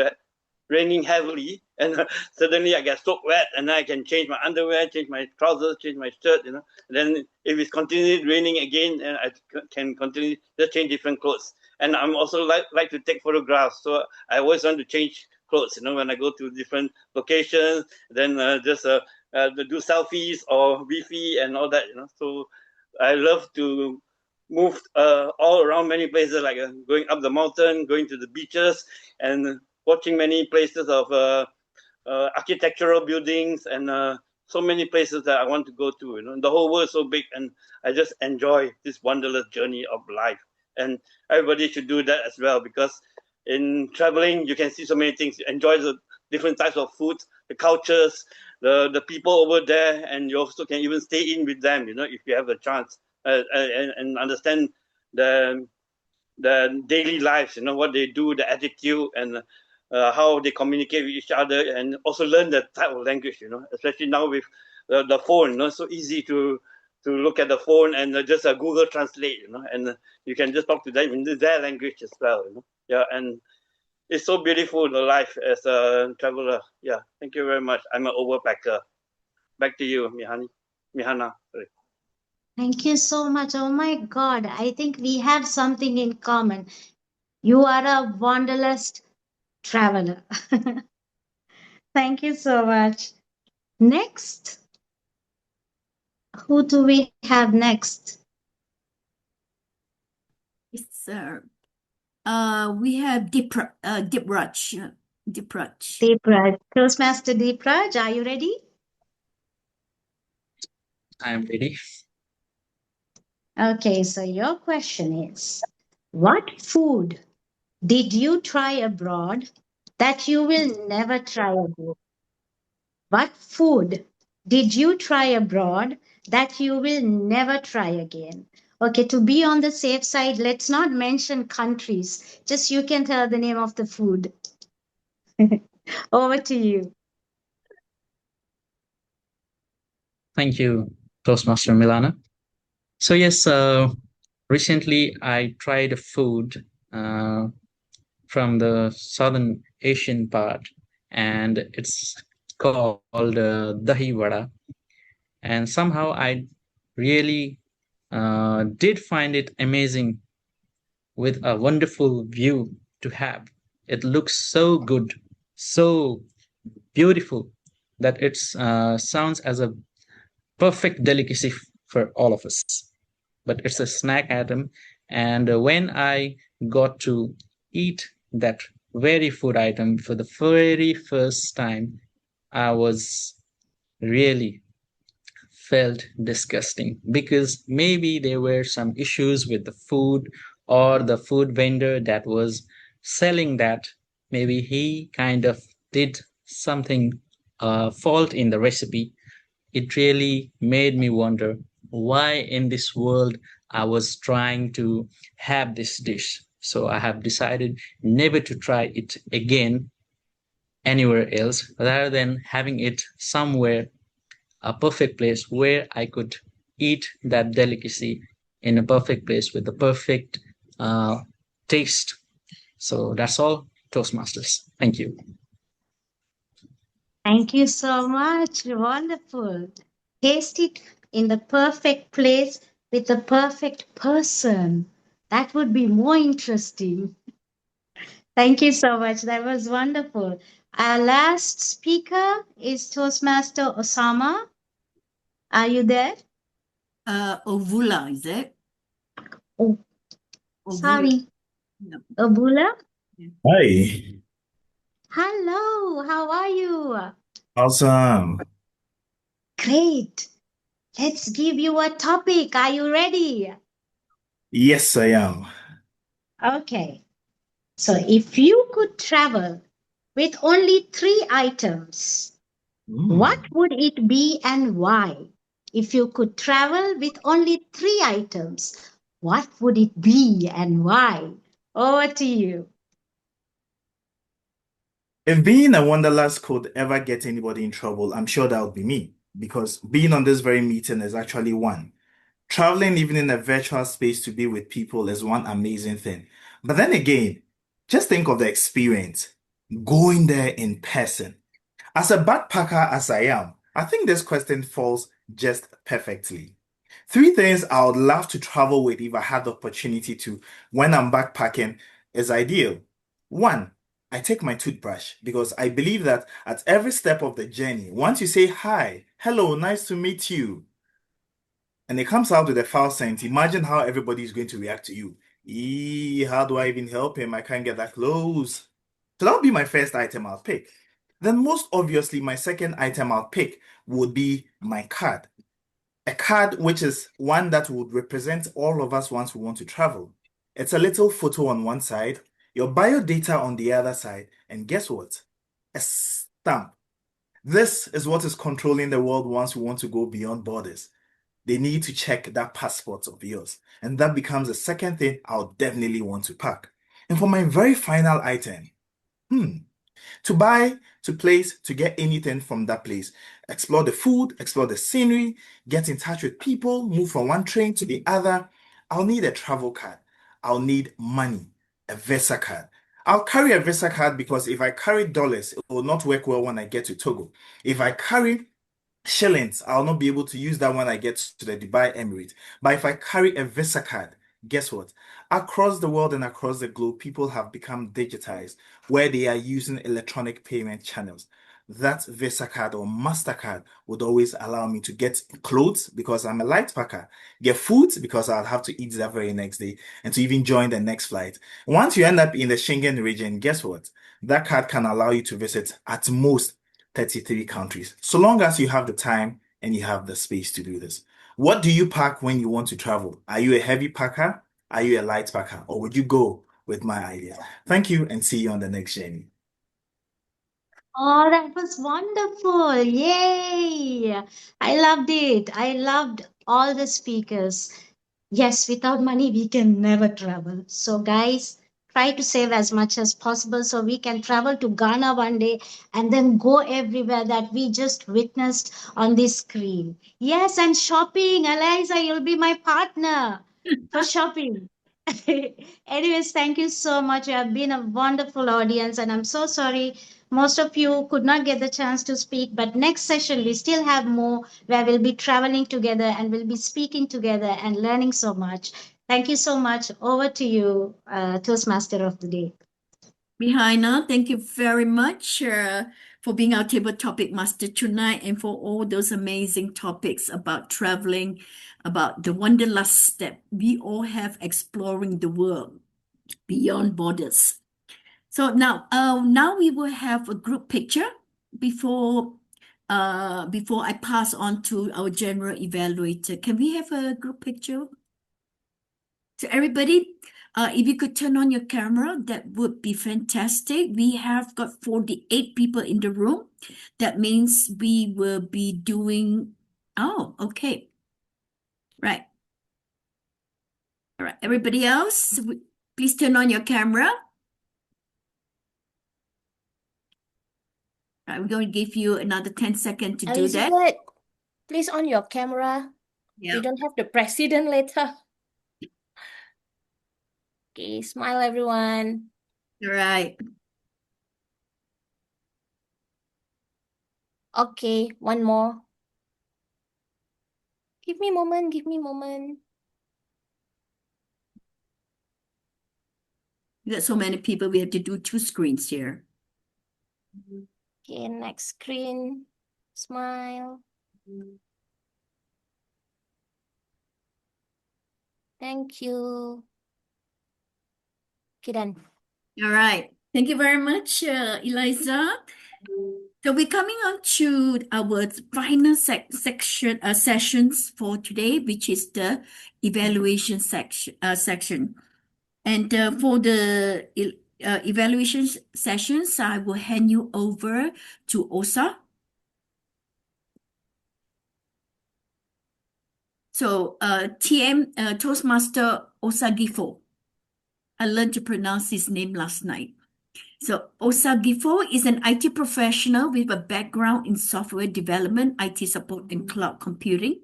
raining heavily, and suddenly I get soaked wet, and I can change my underwear, change my trousers, change my shirt. You know, and then if it's continued raining again, and I can continue just change different clothes. And I'm also like to take photographs, so I always want to change clothes. You know, when I go to different locations, then just do selfies or Wi-Fi and all that. You know, so I love to move all around many places, like going up the mountain, going to the beaches, and watching many places of architectural buildings and so many places that I want to go to. You know, the whole world is so big, and I just enjoy this wondrous journey of life. And everybody should do that as well, because in traveling you can see so many things. You enjoy the different types of food, the cultures, the people over there, and you also can even stay in with them. You know, if you have a chance and understand the daily lives, you know, what they do, the attitude, and how they communicate with each other, and also learn the type of language, you know, especially now with the phone, you know, so easy to look at the phone and just Google Translate, you know, and you can just talk to them in their language as well, you know. Yeah, and it's so beautiful, the life as a traveler. Yeah, thank you very much. I'm an overpacker. Back to you, Mihana. Sorry. Thank you so much. Oh my God, I think we have something in common. You are a wanderlust traveler. Thank you so much. Next, who do we have next? It's we have Dipraj. Deepraj. Toastmaster Deepraj, are you ready? I am ready. Okay, so your question is, what food did you try abroad that you will never try again? What food did you try abroad that you will never try again? Okay, to be on the safe side, let's not mention countries. Just you can tell the name of the food. Over to you. Thank you, Toastmaster Milana. So yes, recently I tried a food from the Southern Asian part, and it's called dahi vada. And somehow I really did find it amazing, with a wonderful view to have. It looks so good, so beautiful, that it sounds as a perfect delicacy for all of us. But it's a snack item. And when I got to eat that very food item for the very first time, I was really felt disgusting, because maybe there were some issues with the food, or the food vendor that was selling that, maybe he kind of did something fault in the recipe. It really made me wonder why in this world I was trying to have this dish. So I have decided never to try it again anywhere else, rather than having it somewhere, a perfect place where I could eat that delicacy in a perfect place with the perfect taste. So that's all, Toastmasters. Thank you. Thank you so much. Wonderful. Taste it in the perfect place with the perfect person. That would be more interesting. Thank you so much. That was wonderful. Our last speaker is Toastmaster Osama. Are you there? Ovula, is it? Oh, Ovula. sorry. No. Obula? Hi, Hello, how are you? awesome. Great. Let's give you a topic. Are you ready? Yes, I am. Okay. So if you could travel with only 3 items, what would it be and why? if you could travel with only 3 items, what would it be and why? Over to you. If being a wanderlust could ever get anybody in trouble, I'm sure that would be me, because being on this very meeting is actually one. Traveling even in a virtual space to be with people is one amazing thing. But then again, just think of the experience, going there in person. As a backpacker as I am, I think this question falls just perfectly. 3 things I would love to travel with if I had the opportunity to when I'm backpacking is ideal. One, I take my toothbrush because I believe that at every step of the journey, once you say hi, hello, nice to meet you, and it comes out with a foul scent, imagine how everybody is going to react to you. How do I even help him? I can't get that close. So that would be my first item I'll pick. Then most obviously, my second item I'll pick would be my card. A card which is one that would represent all of us once we want to travel. It's a little photo on one side, your bio data on the other side, and guess what? A stamp. This is what is controlling the world once we want to go beyond borders. They need to check that passport of yours. And that becomes the second thing I'll definitely want to pack. And for my very final item, to buy, to place, to get anything from that place. Explore the food, explore the scenery, get in touch with people, move from one train to the other. I'll need a travel card. I'll need money, a Visa card. I'll carry a Visa card because if I carry dollars, it will not work well when I get to Togo. If I carry shillings, I'll not be able to use that when I get to the Dubai Emirate. But if I carry a Visa card, guess what? Across the world and across the globe, people have become digitized where they are using electronic payment channels. That Visa card or MasterCard would always allow me to get clothes because I'm a light packer, get food because I'll have to eat that very next day, and to even join the next flight. Once you end up in the Schengen region, guess what? That card can allow you to visit at most 33 countries, so long as you have the time and you have the space to do this. What do you pack when you want to travel? Are you a heavy packer? Are you a light packer? Or would you go with my idea? Thank you and see you on the next journey. Oh, that was wonderful. Yay. I loved it. I loved all the speakers. Yes, without money, we can never travel. So, guys, try to save as much as possible so we can travel to Ghana one day and then go everywhere that we just witnessed on this screen. Yes, and shopping. Eliza, you'll be my partner for shopping. Anyways, thank you so much. You have been a wonderful audience, and I'm so sorry most of you could not get the chance to speak. But next session, we still have more where we'll be traveling together and we'll be speaking together and learning so much. Thank you so much. Over to you, Toastmaster of the Day. Mihaina, thank you very much for being our table topic master tonight and for all those amazing topics about traveling, about the wanderlust that we all have exploring the world beyond borders. So now we will have a group picture before I pass on to our general evaluator. Can we have a group picture? So everybody, if you could turn on your camera, that would be fantastic. We have got 48 people in the room. That means we will be doing, oh, okay. Right. All right, everybody else, please turn on your camera. All right, we're going to give you another 10 seconds to do that. Elizabeth, please on your camera. Yeah. We don't have the president later. Okay, smile everyone. All right. Okay, one more. Give me a moment, give me a moment. We got so many people, we have to do 2 screens here. Okay, next screen. Smile. Thank you. Okay, done. All right. Thank you very much, Eliza. So we're coming on to our final sessions for today, which is the evaluation section. And for the evaluation sessions, I will hand you over to Osa. So Toastmaster Osagifo. I learned to pronounce his name last night. So Osagifo is an IT professional with a background in software development, IT support, and cloud computing.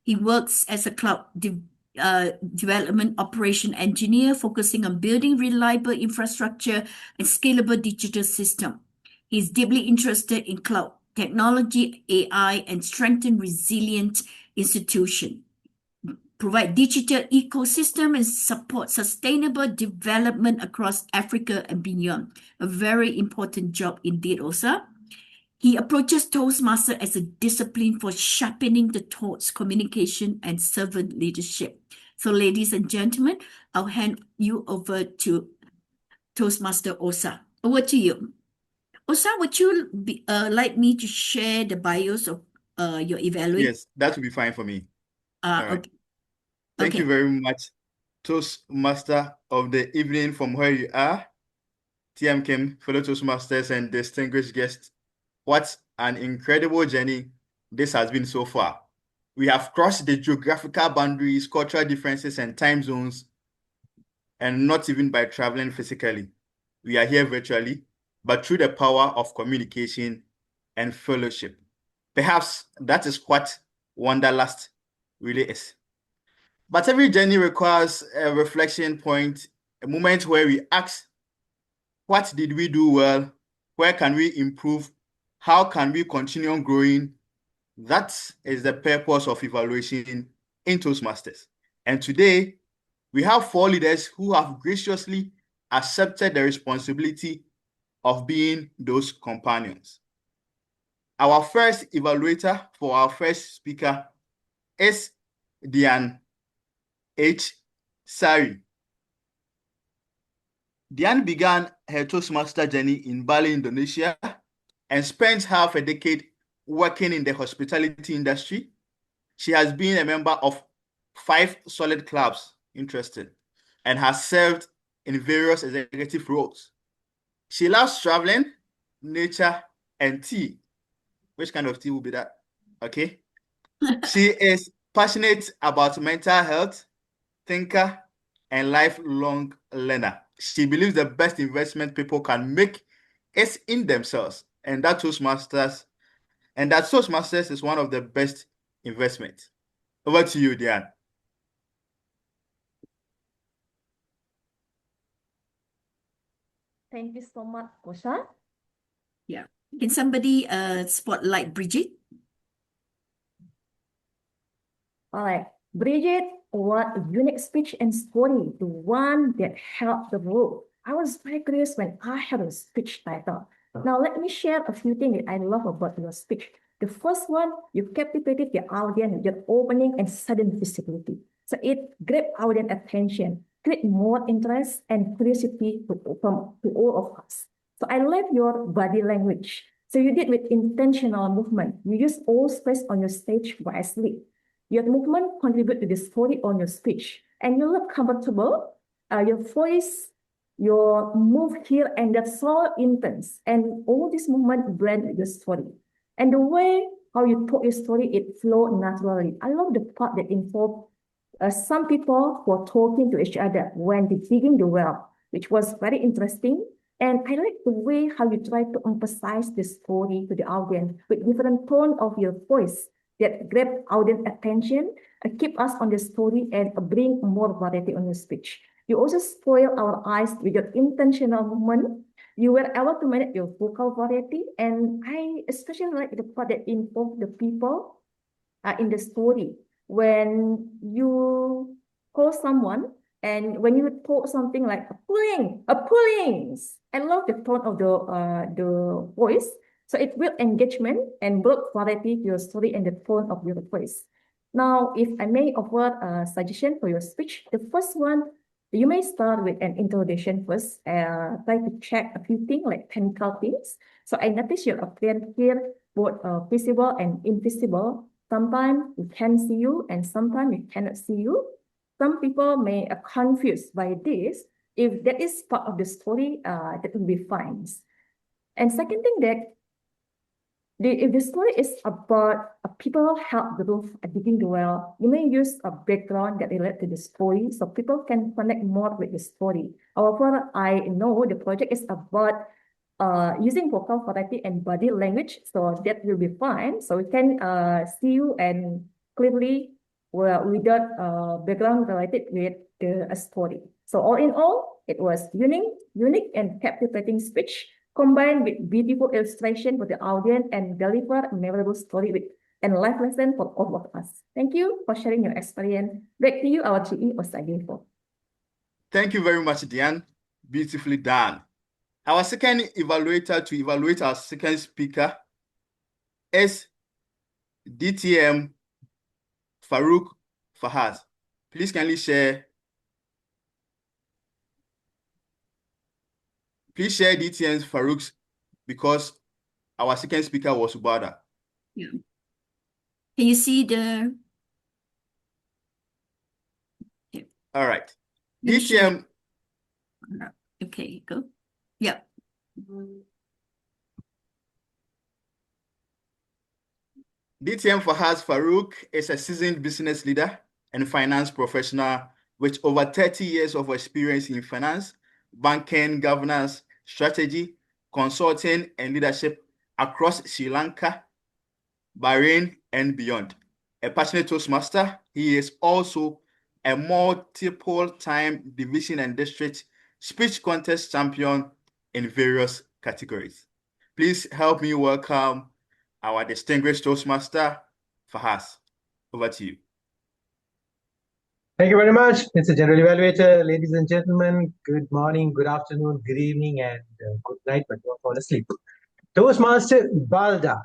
He works as a cloud development operation engineer, focusing on building reliable infrastructure and scalable digital system. He's deeply interested in cloud technology, AI, and strengthen resilient institution. Provide digital ecosystem and support sustainable development across Africa and beyond. A very important job indeed, Osa. He approaches Toastmaster as a discipline for sharpening the thoughts, communication, and servant leadership. So, ladies and gentlemen, I'll hand you over to Toastmaster Osa. Over to you. Osa, would you like me to share the bios of your evaluator? Yes, that would be fine for me. All right. Okay. Thank you Okay. very much, Toastmaster of the evening from where you are, TM Kim, fellow Toastmasters, and distinguished guests. What an incredible journey this has been so far. We have crossed the geographical boundaries, cultural differences, and time zones, and not even by traveling physically. We are here virtually, but through the power of communication and fellowship. Perhaps that is what Wanderlust really is. But every journey requires a reflection point, a moment where we ask, what did we do well? Where can we improve? How can we continue on growing? That is the purpose of evaluation in Toastmasters. And today, we have 4 leaders who have graciously accepted the responsibility of being those companions. Our first evaluator for our first speaker is Diane H. Sari. Diane began her Toastmaster journey in Bali, Indonesia, and spent half a decade working in the hospitality industry. She has been a member of 5 solid clubs, interested, and has served in various executive roles. She loves traveling, nature, and tea. Which kind of tea will be that? Okay. She is passionate about mental health, thinker, and lifelong learner. She believes the best investment people can make is in themselves, and that Toastmasters is one of the best investments. Over to you, Diane. Thank you so much, Kosha. Yeah. Can somebody spotlight Bridget? All right. Bridget, what a unique speech and story, the one that held the road. I was very curious when I heard a speech title. Now, let me share a few things that I love about your speech. The first one, you captivated the audience with your opening and sudden visibility. So it grabbed audience attention, create more interest and curiosity to all of us. So I love your body language. So you did with intentional movement. You use all space on your stage wisely. Your movement contribute to the story on your speech, and you look comfortable. Your voice, your move here, and that's so intense. And all this movement blend your story. And the way how you talk your story, it flow naturally. I love the part that involved some people were talking to each other when they digging the well, which was very interesting. And I like the way how you try to emphasize the story to the audience with different tone of your voice that grab audience attention, keep us on the story, and bring more variety on your speech. You also spoil our eyes with your intentional movement. You were able to manage your vocal variety, and I especially like the part that involved the people in the story. When you call someone, and when you talk something like a pullings, I love the tone of the voice. So it will engagement and build variety to your story and the tone of your voice. Now, if I may offer a suggestion for your speech, the first one, you may start with an introduction first, try to check a few things like technical things. So I notice your appearance here, both visible and invisible. Sometimes we can see you and sometimes we cannot see you. Some people may be confused by this. If that is part of the story, that will be fine. And second thing that if the story is about people help the roof digging the well, you may use a background that relate to the story so people can connect more with the story. However, I know the project is about using vocal variety and body language, so that will be fine. So we can see you and clearly without background related with the story. So all in all, it was unique and captivating speech combined with beautiful illustration for the audience and deliver a memorable story with and life lesson for all of us. Thank you for sharing your experience. Back to you, our GE Osaginfo. Thank you very much, Diane. Beautifully done. Our second evaluator to evaluate our second speaker is DTM Farouk Fahaz. Please kindly share. Please share DTM's Farouk's because our second speaker was Ubada. Yeah. Can you see the? Yeah. All right. Let me share. DTM. Okay, go. Yeah. DTM Fahaz Farouk is a seasoned business leader and finance professional with over 30 years of experience in finance, banking, governance, strategy, consulting, and leadership across Sri Lanka, Bahrain, and beyond. A passionate Toastmaster, he is also a multiple-time division and district speech contest champion in various categories. Please help me welcome our distinguished Toastmaster, Fahaz. Over to you. Thank you very much, Mr. General Evaluator. Ladies and gentlemen, good morning, good afternoon, good evening, and good night, but don't fall asleep. Toastmaster Balda.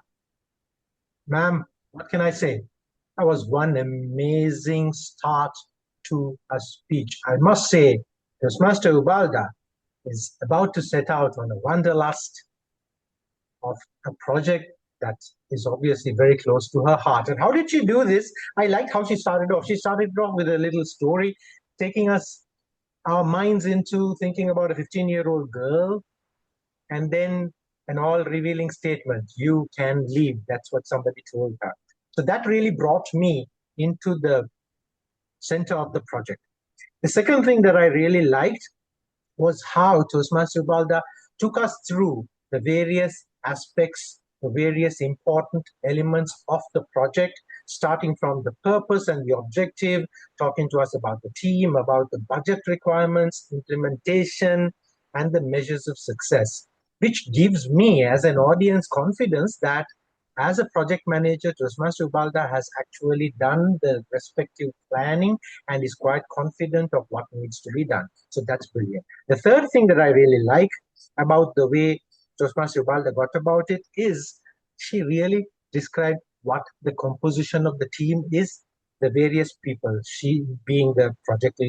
Ma'am, what can I say? That was one amazing start to a speech. I must say, Toastmaster Ubalda is about to set out on a wanderlust of a project that is obviously very close to her heart. And how did she do this? I liked how she started off. She started off with a little story, taking our minds into thinking about a 15-year-old girl, and then an all-revealing statement, you can leave. That's what somebody told her. So that really brought me into the center of the project. The second thing that I really liked was how Toastmaster Ubalda took us through the various aspects, the various important elements of the project, starting from the purpose and the objective, talking to us about the team, about the budget requirements, implementation, and the measures of success, which gives me as an audience confidence that as a project manager, Toastmaster Ubalda has actually done the respective planning and is quite confident of what needs to be done. So that's brilliant. The third thing that I really like about the way Toastmaster Ubalda got about it is she really described what the composition of the team is, the various people, she being the project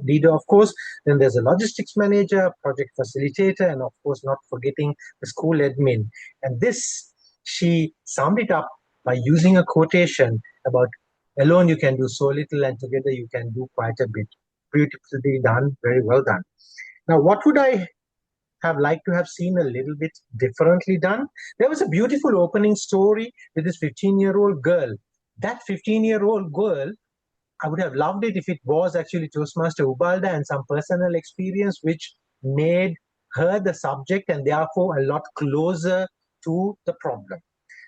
leader, of course. Then there's a logistics manager, project facilitator, and of course, not forgetting the school admin. And this, she summed it up by using a quotation about alone you can do so little and together you can do quite a bit. Beautifully done, very well done. Now, what would I have liked to have seen a little bit differently done? There was a beautiful opening story with this 15-year-old girl. That 15-year-old girl, I would have loved it if it was actually Toastmaster Ubalda and some personal experience which made her the subject and therefore a lot closer to the problem.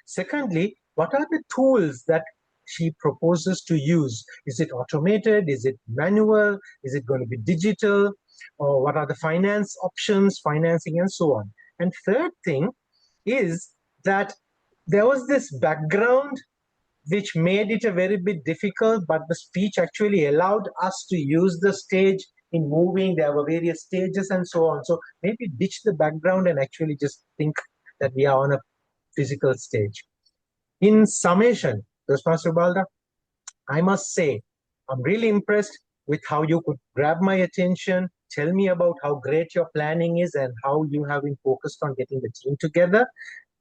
Secondly, what are the tools that she proposes to use? Is it automated? Is it manual? Is it going to be digital? Or what are the finance options, financing, and so on? And third thing is that there was this background which made it a very bit difficult, but the speech actually allowed us to use the stage in moving. There were various stages and so on. So maybe ditch the background and actually just think that we are on a physical stage. In summation, Toastmaster Ubalda, I must say, I'm really impressed with how you could grab my attention, tell me about how great your planning is and how you have been focused on getting the team together.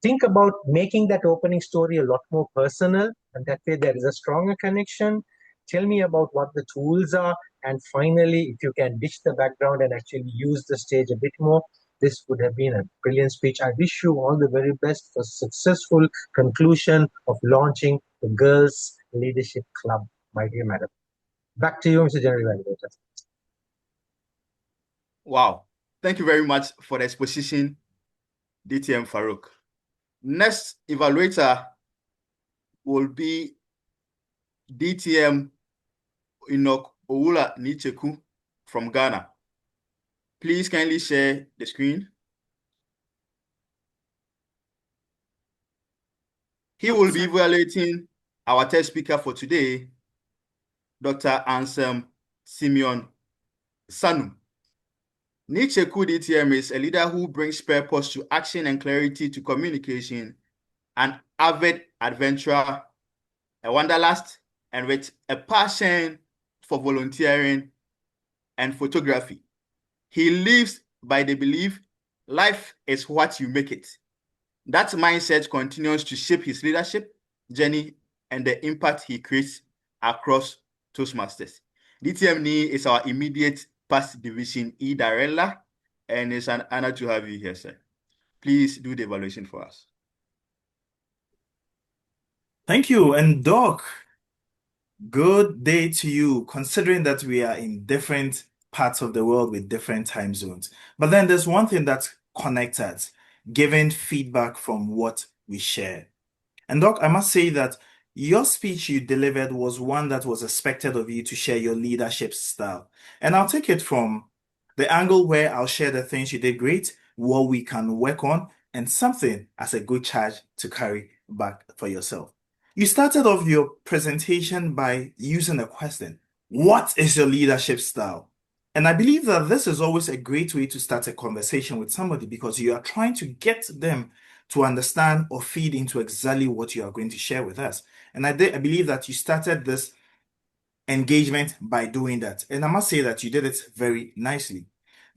Think about making that opening story a lot more personal, and that way there is a stronger connection. Tell me about what the tools are, and finally, if you can ditch the background and actually use the stage a bit more, This would have been a brilliant speech. I wish you all the very best for successful conclusion of launching the Girls Leadership Club, my dear madam. Back to you, Mr. General Evaluator. Wow. Thank you very much for the exposition, DTM Farouk. Next evaluator will be DTM Enoch Owula Nicheku from Ghana. Please kindly share the screen. He will be evaluating our test speaker for today, Dr. Ansem Simeon Sanu. Nicheku DTM is a leader who brings purpose to action and clarity to communication, an avid adventurer, a wanderlust, and with a passion for volunteering and photography. He lives by the belief life is what you make it. That mindset continues to shape his leadership journey and the impact he creates across Toastmasters. DTM Ni is our immediate past division E Director, and it's an honor to have you here, sir. Please do the evaluation for us. Thank you. And Doc, good day to you, considering that we are in different parts of the world with different time zones. But then there's one thing that connects us, giving feedback from what we share. And Doc, I must say that your speech you delivered was one that was expected of you to share your leadership style. And I'll take it from the angle where I'll share the things you did great, what we can work on, and something as a good charge to carry back for yourself. You started off your presentation by using a question. What is your leadership style? And I believe that this is always a great way to start a conversation with somebody because you are trying to get them to understand or feed into exactly what you are going to share with us. And I believe that you started this engagement by doing that. And I must say that you did it very nicely.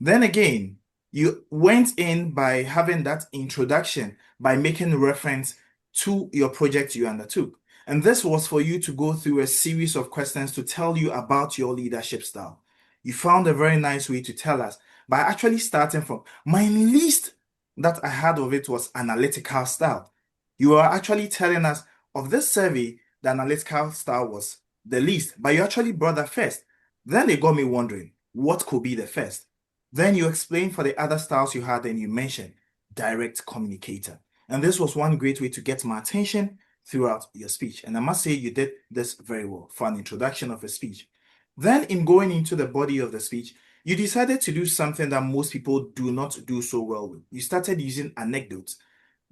Then again, you went in by having that introduction by making reference to your project you undertook. And this was for you to go through a series of questions to tell you about your leadership style. You found a very nice way to tell us by actually starting from my least that I had of it was analytical style. You are actually telling us of this survey, the analytical style was the least, but you actually brought that first. Then it got me wondering, what could be the first? Then you explained for the other styles you had and you mentioned direct communicator. And this was one great way to get my attention throughout your speech. And I must say you did this very well for an introduction of a speech. Then in going into the body of the speech, you decided to do something that most people do not do so well with. You started using anecdotes.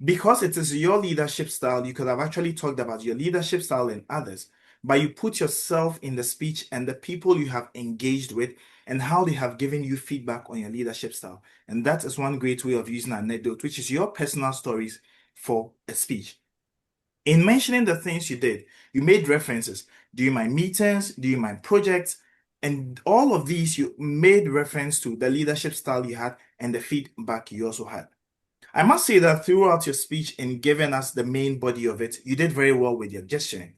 Because it is your leadership style, you could have actually talked about your leadership style and others, but you put yourself in the speech and the people you have engaged with and how they have given you feedback on your leadership style. And that is one great way of using an anecdote, which is your personal stories for a speech. In mentioning the things you did, you made references during my meetings, during my projects, and all of these you made reference to the leadership style you had and the feedback you also had. I must say that throughout your speech in giving us the main body of it, you did very well with your gesturing.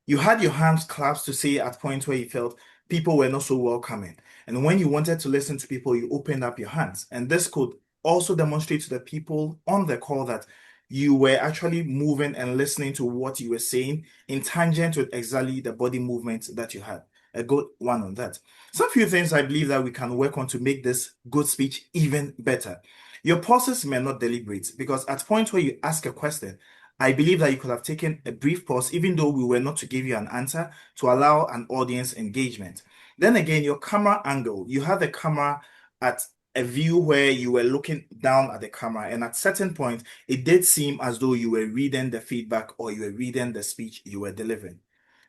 You had your hands clasped to say at points where you felt people were not so welcoming. And when you wanted to listen to people, you opened up your hands. And this could also demonstrate to the people on the call that you were actually moving and listening to what you were saying in tangent with exactly the body movements that you had. A good one on that. Some few things I believe that we can work on to make this good speech even better. Your pauses may not deliberate because at point where you ask a question, I believe that you could have taken a brief pause, even though we were not to give you an answer, to allow an audience engagement. Then again, your camera angle, you had the camera at a view where you were looking down at the camera, and at certain point, it did seem as though you were reading the feedback or you were reading the speech you were delivering.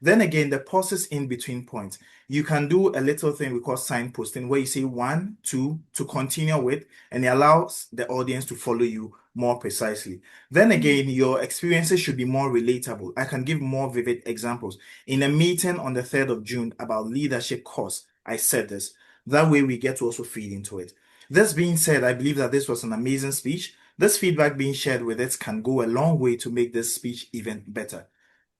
Then again, the pauses in between points. You can do a little thing we call signposting, where you say 1, 2 to continue with, and it allows the audience to follow you more precisely. Then again, your experiences should be more relatable. I can give more vivid examples. In a meeting on the 3rd of June about leadership course, I said this. That way we get to also feed into it. This being said, I believe that this was an amazing speech. This feedback being shared with it can go a long way to make this speech even better.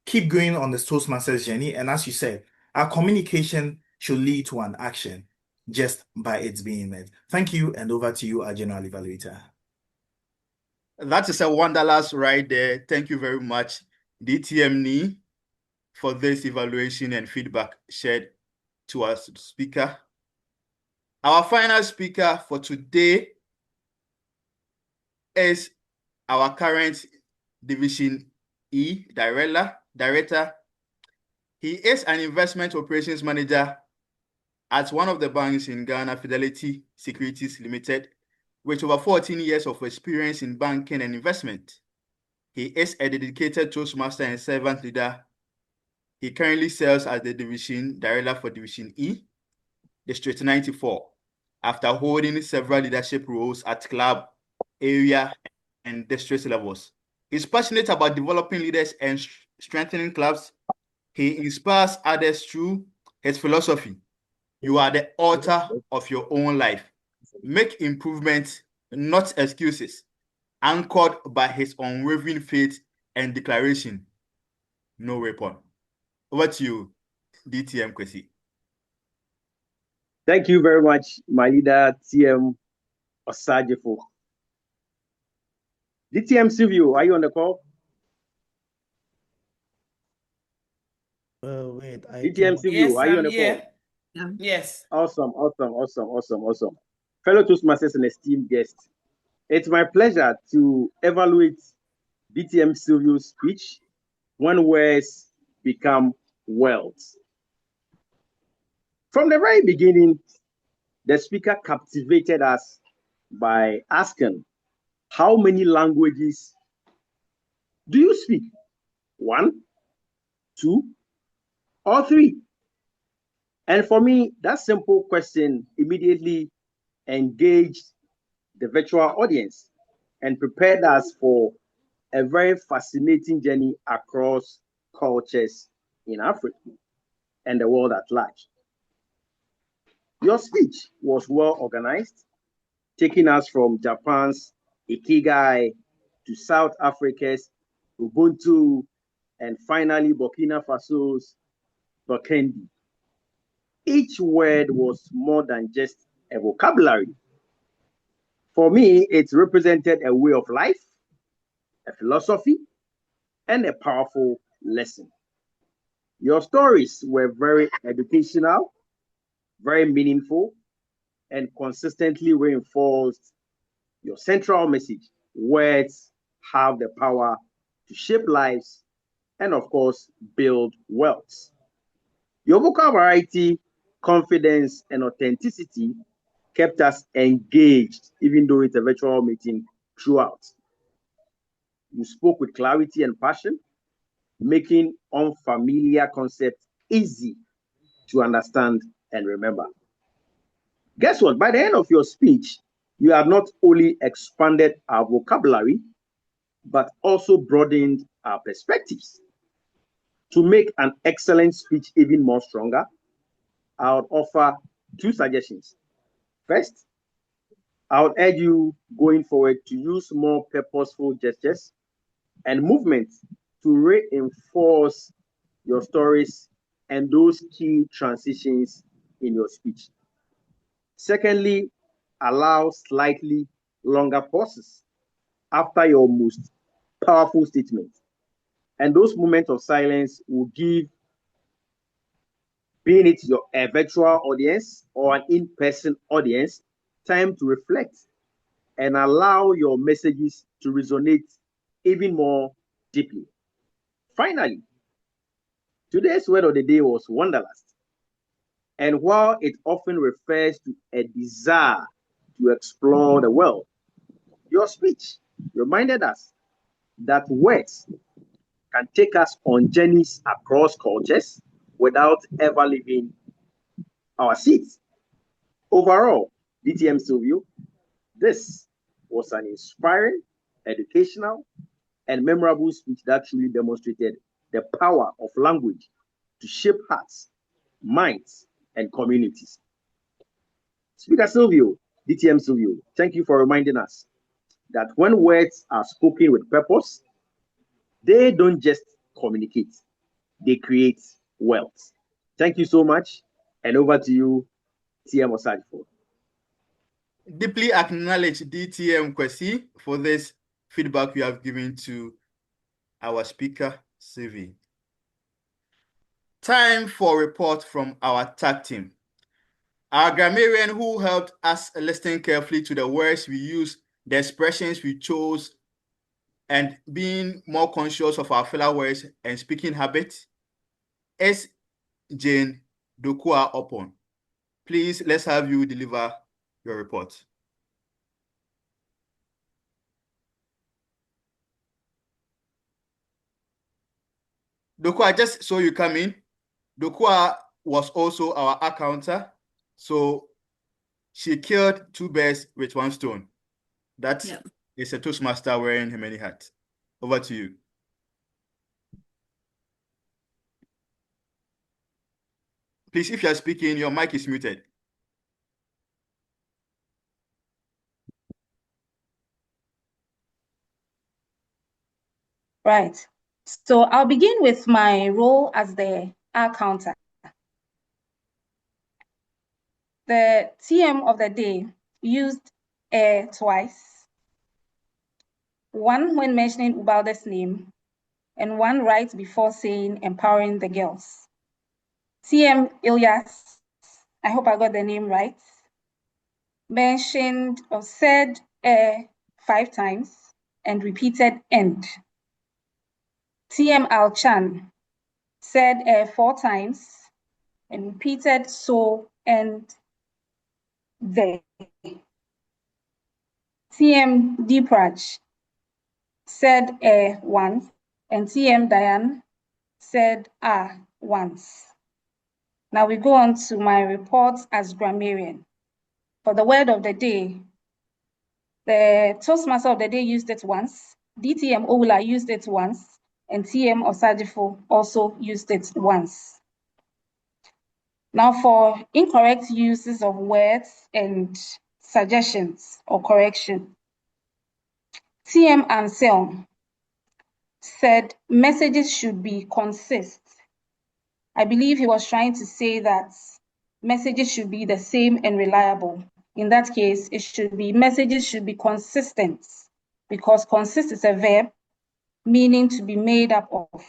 Keep going on the Toastmasters journey, and as you said, our communication should lead to an action. just by its being met. Thank you, and over to you, our general evaluator. That is a wonderlust right there. Thank you very much, DTM for this evaluation and feedback shared to us, speaker. Our final speaker for today is our current Division E director. He is an investment operations manager at one of the banks in Ghana, Fidelity Securities Limited, with over 14 years of experience in banking and investment. He is a dedicated Toastmaster and servant leader. He currently serves as the Division Director for Division E, District 94, after holding several leadership roles at club, area, and district levels. He's passionate about developing leaders and strengthening clubs. He inspires others through his philosophy. You are the author of your own life. Make improvements, not excuses. Anchored by his unwavering faith and declaration, no weapon. Over to you, DTM Kwesi. Thank you very much, my leader, TM Osajifo. DTM Silvio, are you on the call? Wait, DTM Silvio, Yes, are you on I'm the here. call? Yes. Awesome. Fellow Toastmasters and esteemed guests, it's my pleasure to evaluate DTM Silvio's speech, When Words Become Wealth. From the very beginning, the speaker captivated us by asking, how many languages do you speak? 1, 2, or 3? And for me, that simple question immediately engaged the virtual audience and prepared us for a very fascinating journey across cultures in Africa and the world at large. Your speech was well organized, taking us from Japan's Ikigai to South Africa's Ubuntu, and finally Burkina Faso's Burkendi. Each word was more than just a vocabulary. For me, it represented a way of life, a philosophy, and a powerful lesson. Your stories were very educational, very meaningful, and consistently reinforced your central message. Words have the power to shape lives and, of course, build wealth. Your vocal variety, confidence, and authenticity kept us engaged, even though it's a virtual meeting throughout. You spoke with clarity and passion, making unfamiliar concepts easy to understand and remember. Guess what? By the end of your speech, you have not only expanded our vocabulary, but also broadened our perspectives. To make an excellent speech even more stronger, I would offer 2 suggestions. First, I would urge you going forward to use more purposeful gestures and movements to reinforce your stories and those key transitions in your speech. Secondly, allow slightly longer pauses after your most powerful statement. And those moments of silence will give, being it a virtual audience or an in-person audience, time to reflect and allow your messages to resonate even more deeply. Finally, today's word of the day was wanderlust. And while it often refers to a desire to explore the world, your speech reminded us that words can take us on journeys across cultures without ever leaving our seats. Overall, DTM Silvio, this was an inspiring, educational, and memorable speech that truly demonstrated the power of language to shape hearts, minds, and communities. Speaker Silvio, DTM Silvio, thank you for reminding us that when words are spoken with purpose, they don't just communicate, they create wealth. Thank you so much, and over to you, TM Osajifo. Deeply acknowledge DTM Kwesi for this feedback you have given to our speaker, Sylvie. Time for report from our tag team. Our grammarian who helped us listen carefully to the words we use, the expressions we chose, and being more conscious of our filler words and speaking habits is Jane Dokua Opon. Please, let's have you deliver your report. Dokua, just so you come in, Dokua was also our accountant, so she killed 2 birds with 1 stone. That is a Toastmaster wearing her many hats. Over to you. Please, if you are speaking, your mic is muted. Right. So I'll begin with my role as the accountant. The TM of the day used twice. 1 when mentioning Ubalde's name, and 1 right before saying empowering the girls. TM Ilyas, I hope I got the name right, mentioned or said 5 times and repeated end. TM Alchan said 4 times and repeated so and they. TM Deepraj said once, and TM Diane said once. Now we go on to my reports as grammarian. For the word of the day, the Toastmaster of the day used it once, DTM Oula used it once, and TM Osajifo also used it once. Now for incorrect uses of words and suggestions or correction, TM Anselm said messages should be consist. I believe he was trying to say that messages should be the same and reliable. In that case, it should be messages should be consistent, because consist is a verb meaning to be made up of.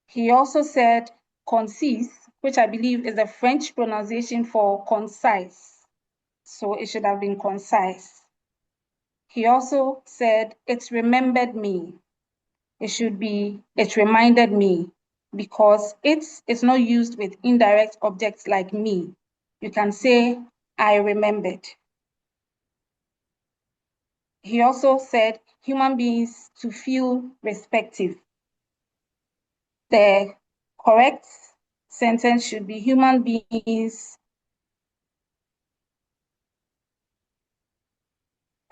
He also said concise, which I believe is the French pronunciation for concise. So it should have been concise. He also said, it remembered me. It should be, it reminded me, because it is not used with indirect objects like me. You can say, I remembered. He also said, human beings to feel respective. The correct sentence should be human beings.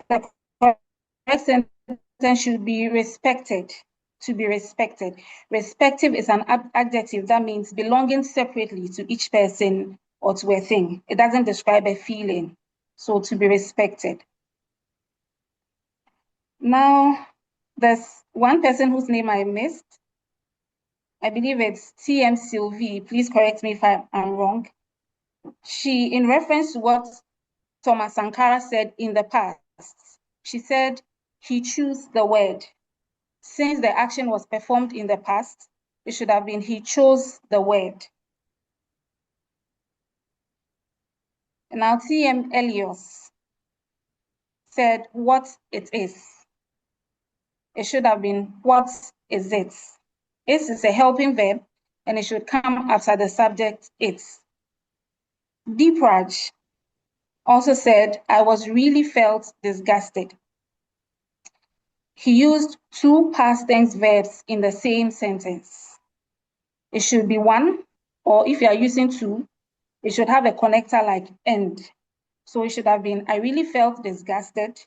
The correct sentence should be respected, to be respected. Respective is an adjective that means belonging separately to each person or to a thing. It doesn't describe a feeling. So to be respected. Now, there's 1 person whose name I missed. I believe it's TM Sylvie. Please correct me if I'm wrong. She, in reference to what Thomas Sankara said in the past, she said he chose the word. Since the action was performed in the past, it should have been he chose the word. Now TM Elios said what it is. It should have been what is it? It is a helping verb and it should come after the subject it. Deepraj also said, I was really felt disgusted. He used 2 past tense verbs in the same sentence. It should be 1, or if you are using 2, it should have a connector like end. So it should have been, I really felt disgusted,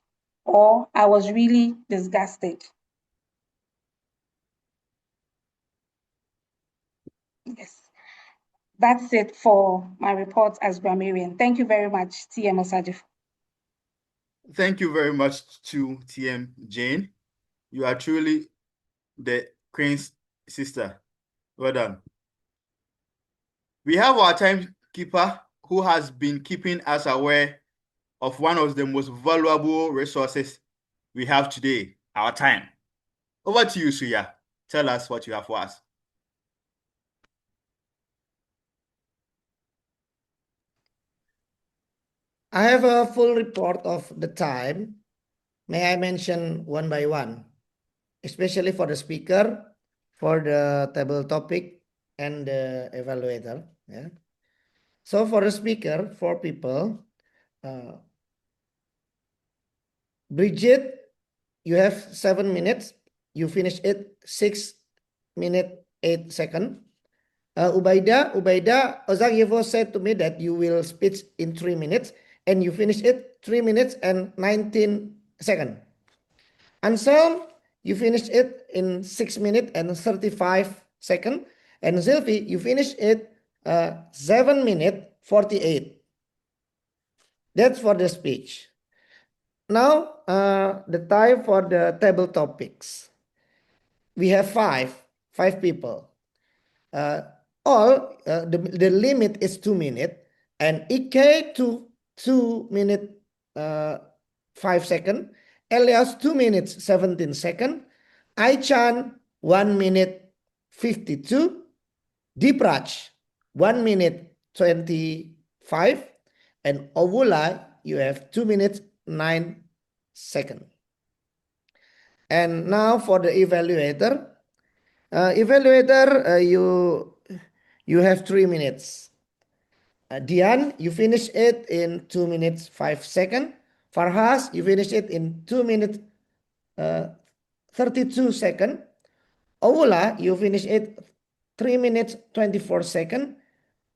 or I was really disgusted. Yes. That's it for my report as grammarian. Thank you very much, TM Osajifo. Thank you very much to TM Jane. You are truly the Queen's sister. Well done. We have our timekeeper who has been keeping us aware of one of the most valuable resources we have today, our time. Over to you, Suya. Tell us what you have for us. I have a full report of the time. May I mention one by one, especially for the speaker, for the table topic, and the evaluator. Yeah. So for the speaker, 4 people, Bridget, you have 7 minutes. You finish it 6 minutes 8 seconds. Ubaida, Ozagivo said to me that you will speak in 3 minutes and you finish it 3 minutes and 19 seconds. Anselm, you finish it in 6 minutes and 35 seconds. And Sylvie, you finish it 7 minutes 48. That's for the speech. Now, the time for the table topics. We have five people. The limit is 2 minutes, and EK to 2 minutes 5 seconds, Elias 2 minutes 17 seconds, Aichan 1 minute 52, Dipraj 1 minute 25, and Ovula you have 2 minutes 9 seconds. And now for the evaluator. You have 3 minutes. Dian, you finish it in 2 minutes 5 seconds. Farhas, you finish it in 2 minutes 32 seconds. Oula, you finish it 3 minutes 24 seconds.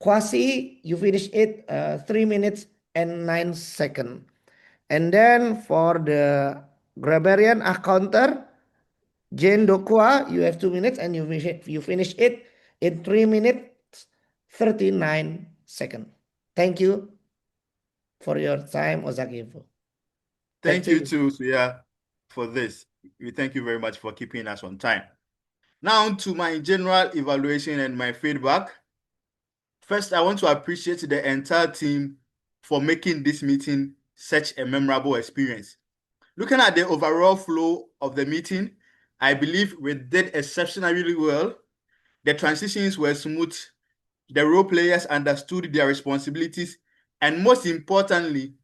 Kwasi, you finish it 3 minutes and 9 seconds. And then for the Gregorian accounter, Jane Dokwa, you have 2 minutes and you finish it in 3 minutes 39 seconds. Thank you for your time, Ozagivo. Thank you too, Suya, for this. We thank you very much for keeping us on time. Now to my general evaluation and my feedback. First, I want to appreciate the entire team for making this meeting such a memorable experience. Looking at the overall flow of the meeting, I believe we did exceptionally well. The transitions were smooth. The role players understood their responsibilities. And most importantly,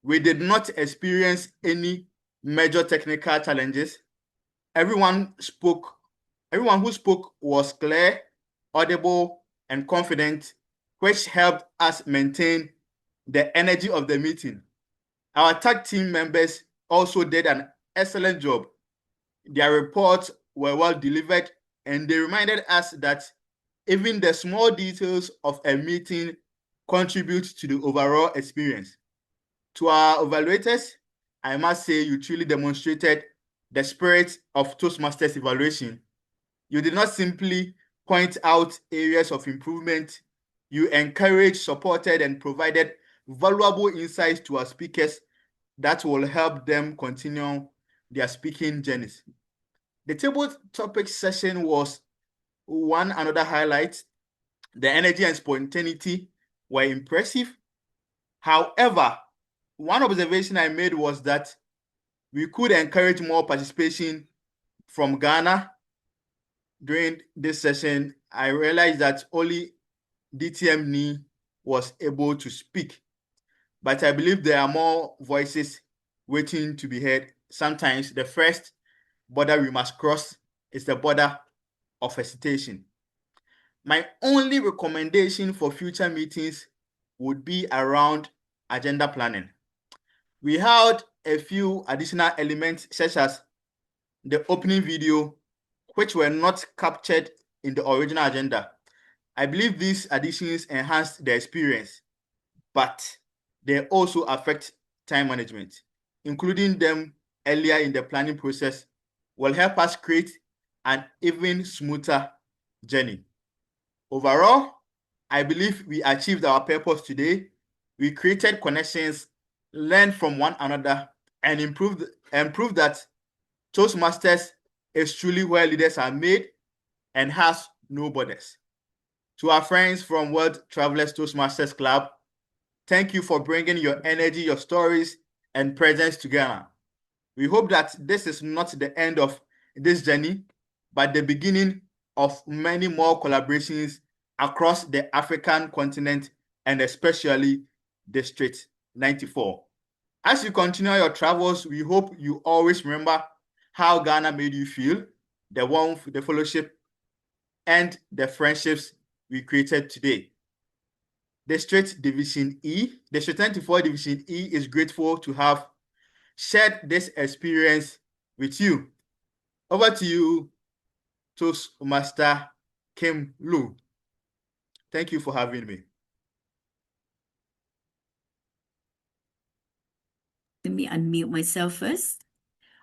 we did not experience any major technical challenges. Everyone who spoke was clear, audible, and confident, which helped us maintain the energy of the meeting. Our tag team members also did an excellent job. Their reports were well delivered, and they reminded us that even the small details of a meeting contribute to the overall experience. To our evaluators, I must say you truly demonstrated the spirit of Toastmasters evaluation. You did not simply point out areas of improvement. You encouraged, supported, and provided valuable insights to our speakers that will help them continue their speaking journeys. The table topic session was another highlight. The energy and spontaneity were impressive. However, one observation I made was that we could encourage more participation from Ghana. During this session, I realized that only DTM Ni was able to speak, but I believe there are more voices waiting to be heard. Sometimes the first border we must cross is the border of hesitation. My only recommendation for future meetings would be around agenda planning. We had a few additional elements such as the opening video, which were not captured in the original agenda. I believe these additions enhanced the experience, but they also affect time management. Including them earlier in the planning process will help us create an even smoother journey. Overall, I believe we achieved our purpose today. We created connections, learned from one another, and proved that Toastmasters is truly where leaders are made and has no borders. To our friends from World Travelers Toastmasters Club, thank you for bringing your energy, your stories, and presence to Ghana. We hope that this is not the end of this journey, but the beginning of many more collaborations across the African continent and especially District 94. As you continue your travels, we hope you always remember how Ghana made you feel, the warmth, the fellowship, and the friendships we created today. District 94 Division E is grateful to have shared this experience with you. Over to you, Toastmaster Kim Lu. Thank you for having me. Let me unmute myself first.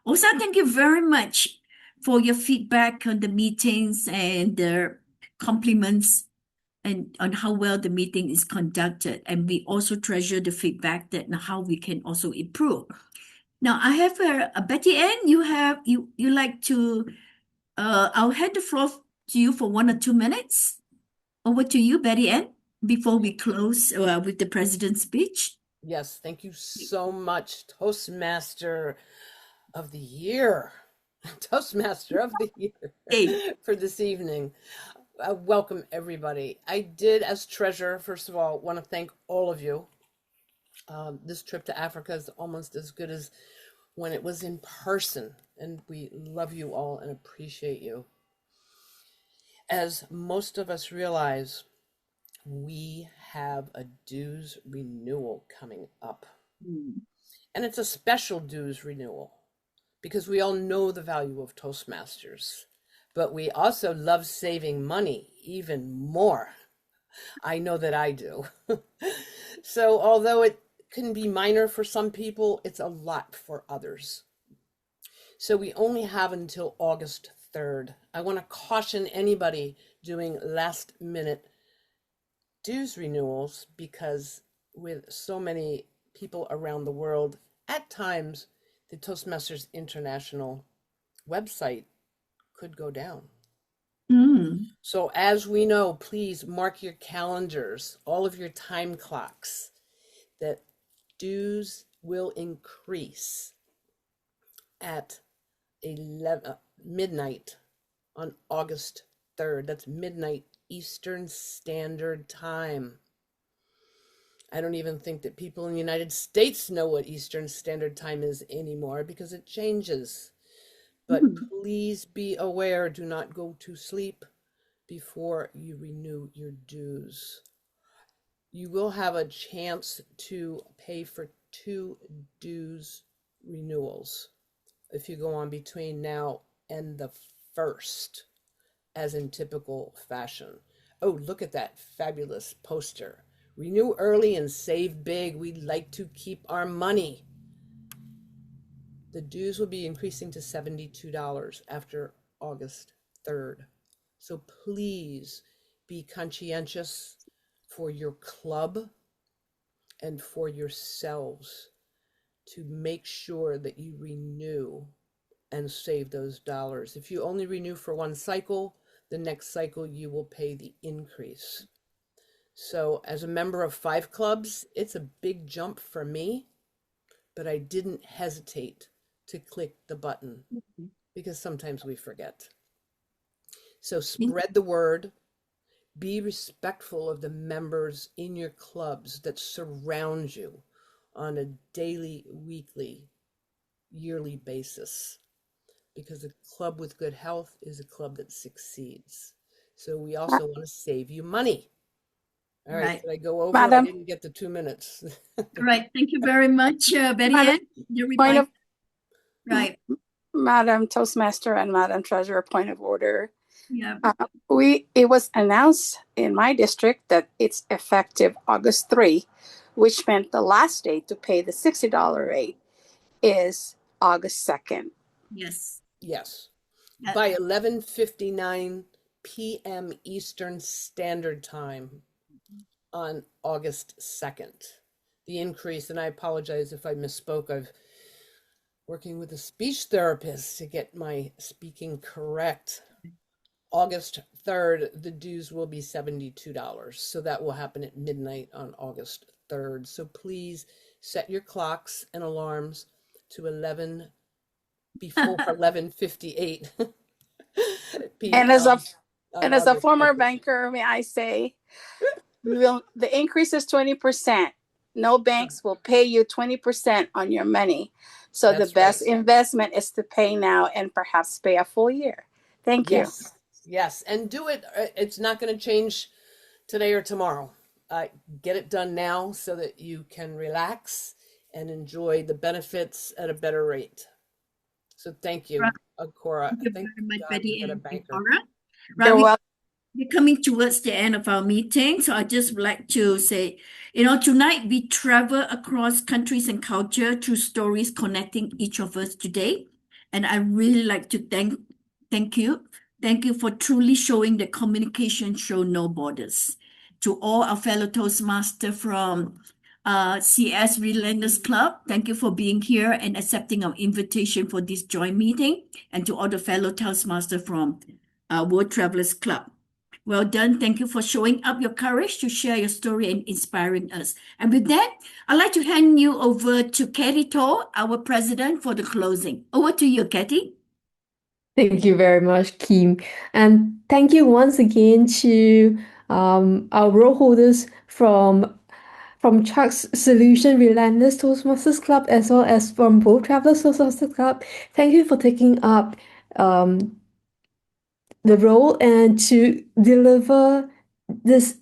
Also, thank you very much for your feedback on the meetings and the compliments and on how well the meeting is conducted. And we also treasure the feedback that how we can also improve. Now, I have a Betty Ann. You like to? I'll hand the floor to you for 1 or 2 minutes. Over to you, Betty Ann, before we close with the president's speech. Yes, thank you so much, Toastmaster of the Year. Toastmaster of the Year for this evening. Welcome, everybody. I did, as treasurer, first of all, want to thank all of you. This trip to Africa is almost as good as when it was in person, and we love you all and appreciate you. As most of us realize, we have a dues renewal coming up. And it's a special dues renewal because we all know the value of Toastmasters, but we also love saving money even more. I know that I do. So although it can be minor for some people, it's a lot for others. So we only have until August 3rd. I want to caution anybody doing last minute dues renewals because with so many people around the world, at times the Toastmasters International website could go down. So as we know, please mark your calendars, all of your time clocks, that dues will increase at midnight on August 3rd. That's midnight Eastern Standard Time. I don't even think that people in the United States know what Eastern Standard Time is anymore because it changes. But please be aware, do not go to sleep before you renew your dues. You will have a chance to pay for 2 dues renewals if you go on between now and the 1st, as in typical fashion. Oh, look at that fabulous poster. Renew early and save big. We'd like to keep our money. The dues will be increasing to $72 after August 3rd. So please be conscientious for your club and for yourselves to make sure that you renew and save those dollars. If you only renew for 1 cycle, the next cycle you will pay the increase. So as a member of 5 clubs, it's a big jump for me, but I didn't hesitate to click the button because sometimes we forget. So spread the word, be respectful of the members in your clubs that surround you on a daily, weekly, yearly basis, because a club with good health is a club that succeeds. So we also want to save you money. All right, did I go over? Madam. I didn't get the 2 minutes. All right, thank you very much, Betty Madam, Ann. Your point reply. of- Right. Madam Toastmaster and Madam Treasurer, point of order. Yeah. It was announced in my district that it's effective August 3, which meant the last day to pay the $60 rate is August 2nd. Yes. Yes. By 11:59 p.m. Eastern Standard Time on August 2nd. The increase, and I apologize if I misspoke, I've working with a speech therapist to get my speaking correct. August 3rd, the dues will be $72. So that will happen at midnight on August 3rd. So please set your clocks and alarms to 11:58 And as a p.m. on and as a August former 3rd. banker, may I say, the increase is 20%. No banks will pay you 20% on your money. So the That's right. best investment is to pay now and perhaps pay a full year. Thank you. Yes, yes, and do it. It's not going to change today or tomorrow. Get it done now so that you can relax and enjoy the benefits at a better rate. So thank you, Akora. Thank you Thank very much, God Betty we got a and banker. Cora. You're welcome. We're coming towards the end of our meeting, so I just would like to say, tonight we travel across countries and culture through stories connecting each of us today. And I really like to thank you. Thank you for truly showing that communication show no borders. To all our fellow Toastmasters from CS Relentless Club, thank you for being here and accepting our invitation for this joint meeting. And to all the fellow Toastmasters from World Travelers Club. Well done. Thank you for showing up your courage to share your story and inspiring us. And with that, I'd like to hand you over to Katie Toh, our president, for the closing. Over to you, Katie. Thank you very much, Kim. And thank you once again to our role holders from Chuck's Solution Relentless Toastmasters Club as well as from Both Travelers Toastmasters Club. Thank you for taking up the role and to deliver this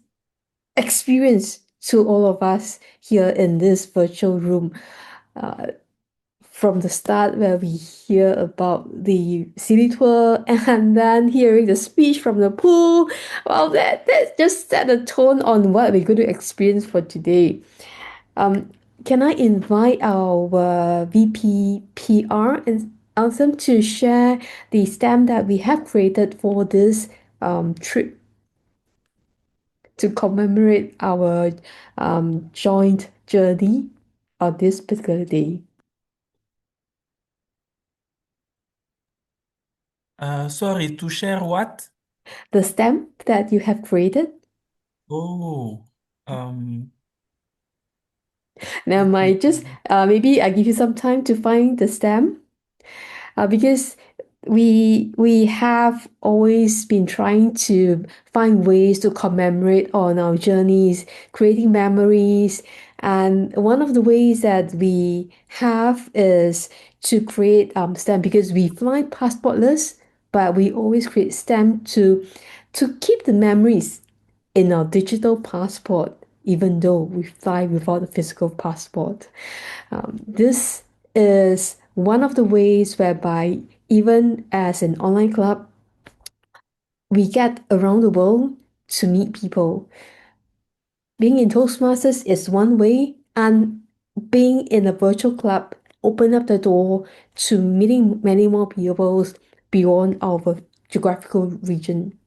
experience to all of us here in this virtual room. From the start where we hear about the city tour and then hearing the speech from the pool, well, that just set a tone on what we're going to experience for today. Can I invite our VP PR and ask them to share the stamp that we have created for this trip to commemorate our joint journey on this particular day? Sorry, to share what? The stamp that you have created? Oh, Never mind, just maybe I give you some time to find the stamp. Because we have always been trying to find ways to commemorate on our journeys, creating memories. And one of the ways that we have is to create stamp because we fly passportless, but we always create stamp to keep the memories in our digital passport, even though we fly without a physical passport. This is one of the ways whereby, even as an online club, we get around the world to meet people. Being in Toastmasters is one way, and being in a virtual club open up the door to meeting many more people beyond our geographical region.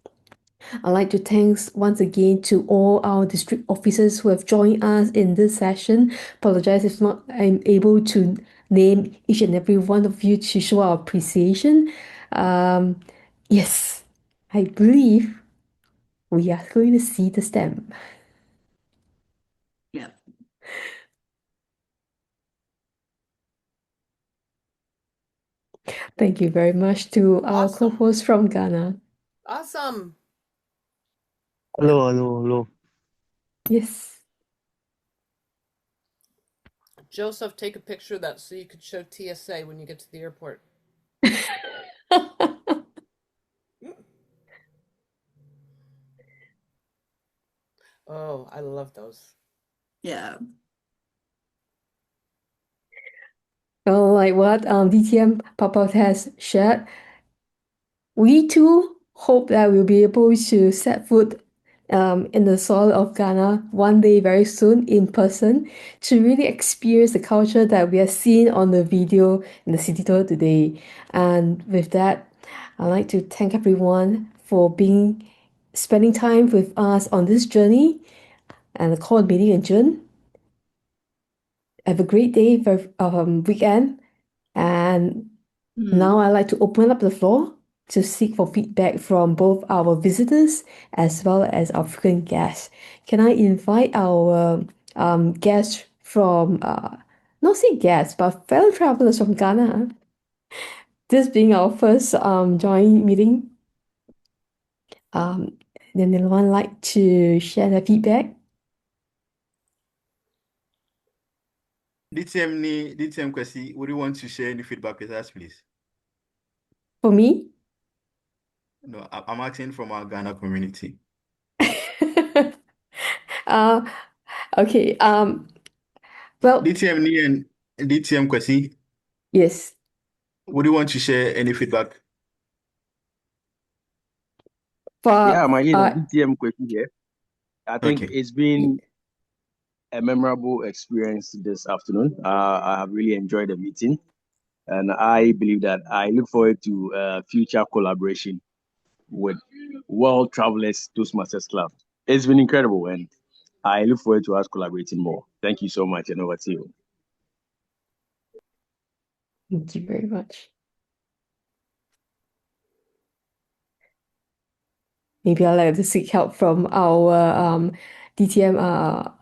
I'd like to thanks once again to all our district officers who have joined us in this session. Apologize if not I'm able to name each and every one of you to show our appreciation. Yes, I believe we are going to see the stamp. Yeah. Thank you very much to our co-host from Ghana. Awesome. Hello, hello, hello. Yes. Joseph, take a picture of that so you could show TSA when you get to the airport. Oh, I love those. Yeah. Well, like what DTM Papa has shared, we too hope that we'll be able to set foot in the soil of Ghana one day very soon in person to really experience the culture that we have seen on the video in the city tour today. And with that, I'd like to thank everyone for spending time with us on this journey and the call meeting in June. Have a great day for weekend. And now I'd like to open up the floor to seek for feedback from both our visitors as well as our frequent guests. Can I invite our guests from, not say guests, but fellow travelers from Ghana? This being our first joint meeting. Then anyone like to share their feedback? DTM Kwesi, would you want to share any feedback with us, please? For me? No, I'm asking from our Ghana community. Okay. Well, DTM Ni and DTM Kwesi, yes. would you want to share any feedback? Yeah, my DTM question here. I think Okay. it's been a memorable experience this afternoon. I have really enjoyed the meeting, and I believe that I look forward to future collaboration with World Travelers Toastmasters Club. It's been incredible, and I look forward to us collaborating more. Thank you so much, and over to you. Thank you very much. Maybe I'll like to seek help from our DTM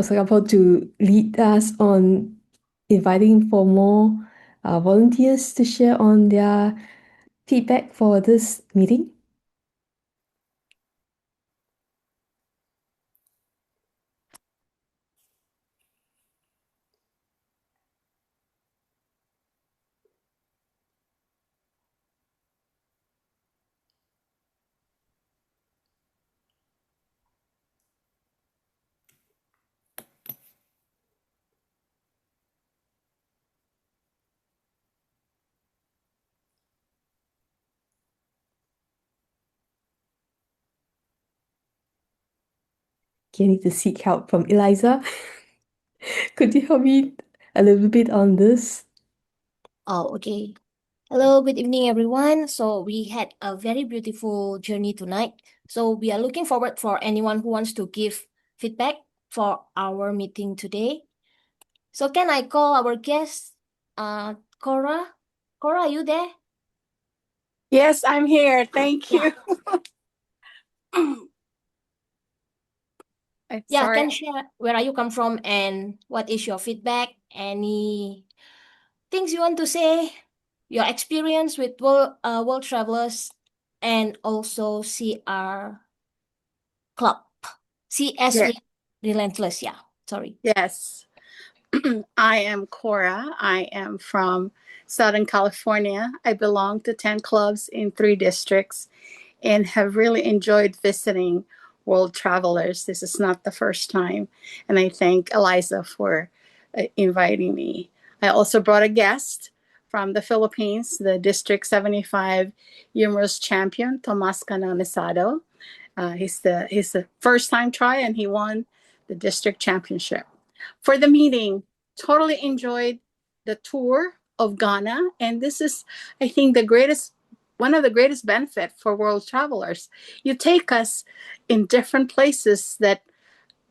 Singapore to lead us on inviting for more volunteers to share on their feedback for this meeting. Okay, I need to seek help from Eliza. Could you help me a little bit on this? Oh, okay. Hello, good evening, everyone. So we had a very beautiful journey tonight. So we are looking forward for anyone who wants to give feedback for our meeting today. So can I call our guest, Cora? Cora, are you there? Yes, I'm here. Thank you. I'm Yeah, sorry. can share where are you come from and what is your feedback? Any things you want to say? Your experience with World Travelers and also CR Club, CS Yeah. Relentless. Yeah, sorry. Yes. I am Cora. I am from Southern California. I belong to 10 clubs in 3 districts and have really enjoyed visiting World Travelers. This is not the first time. And I thank Eliza for inviting me. I also brought a guest from the Philippines, the District 75 humorous champion, Tomas Cananizado. He's the first time try and he won the district championship. For the meeting, totally enjoyed the tour of Ghana. And this is, I think, one of the greatest benefit for World Travelers. You take us in different places that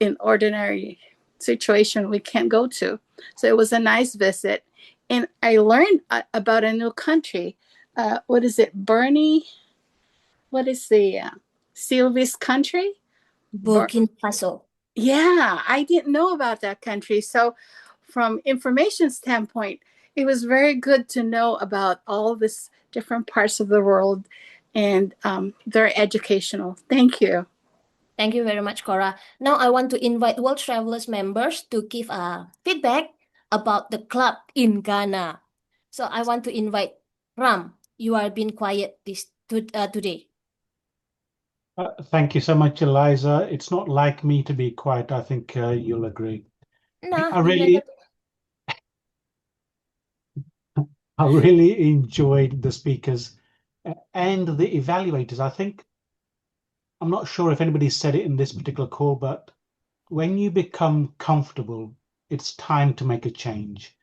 in ordinary situation we can't go to. So it was a nice visit. And I learned about a new country. What is it? What is the Sylvie's country? Burkina Faso. Yeah, I didn't know about that country. So from information standpoint, it was very good to know about all this different parts of the world and very educational. Thank you. Thank you very much, Cora. Now I want to invite World Travelers members to give feedback about the club in Ghana. So I want to invite Ram. You are being quiet today. Thank you so much, Eliza. It's not like me to be quiet. I think you'll agree. Nah, I really enjoyed the speakers and the evaluators. I think, I'm not sure if anybody said it in this particular call, but when you become comfortable, it's time to make a change,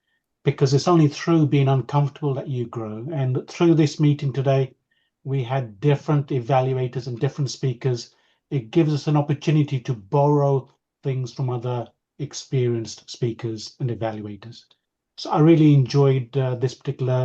because it's only through being uncomfortable that you grow. And through this meeting today, we had different evaluators and different speakers. It gives us an opportunity to borrow things from other experienced speakers and evaluators. So I really enjoyed this particular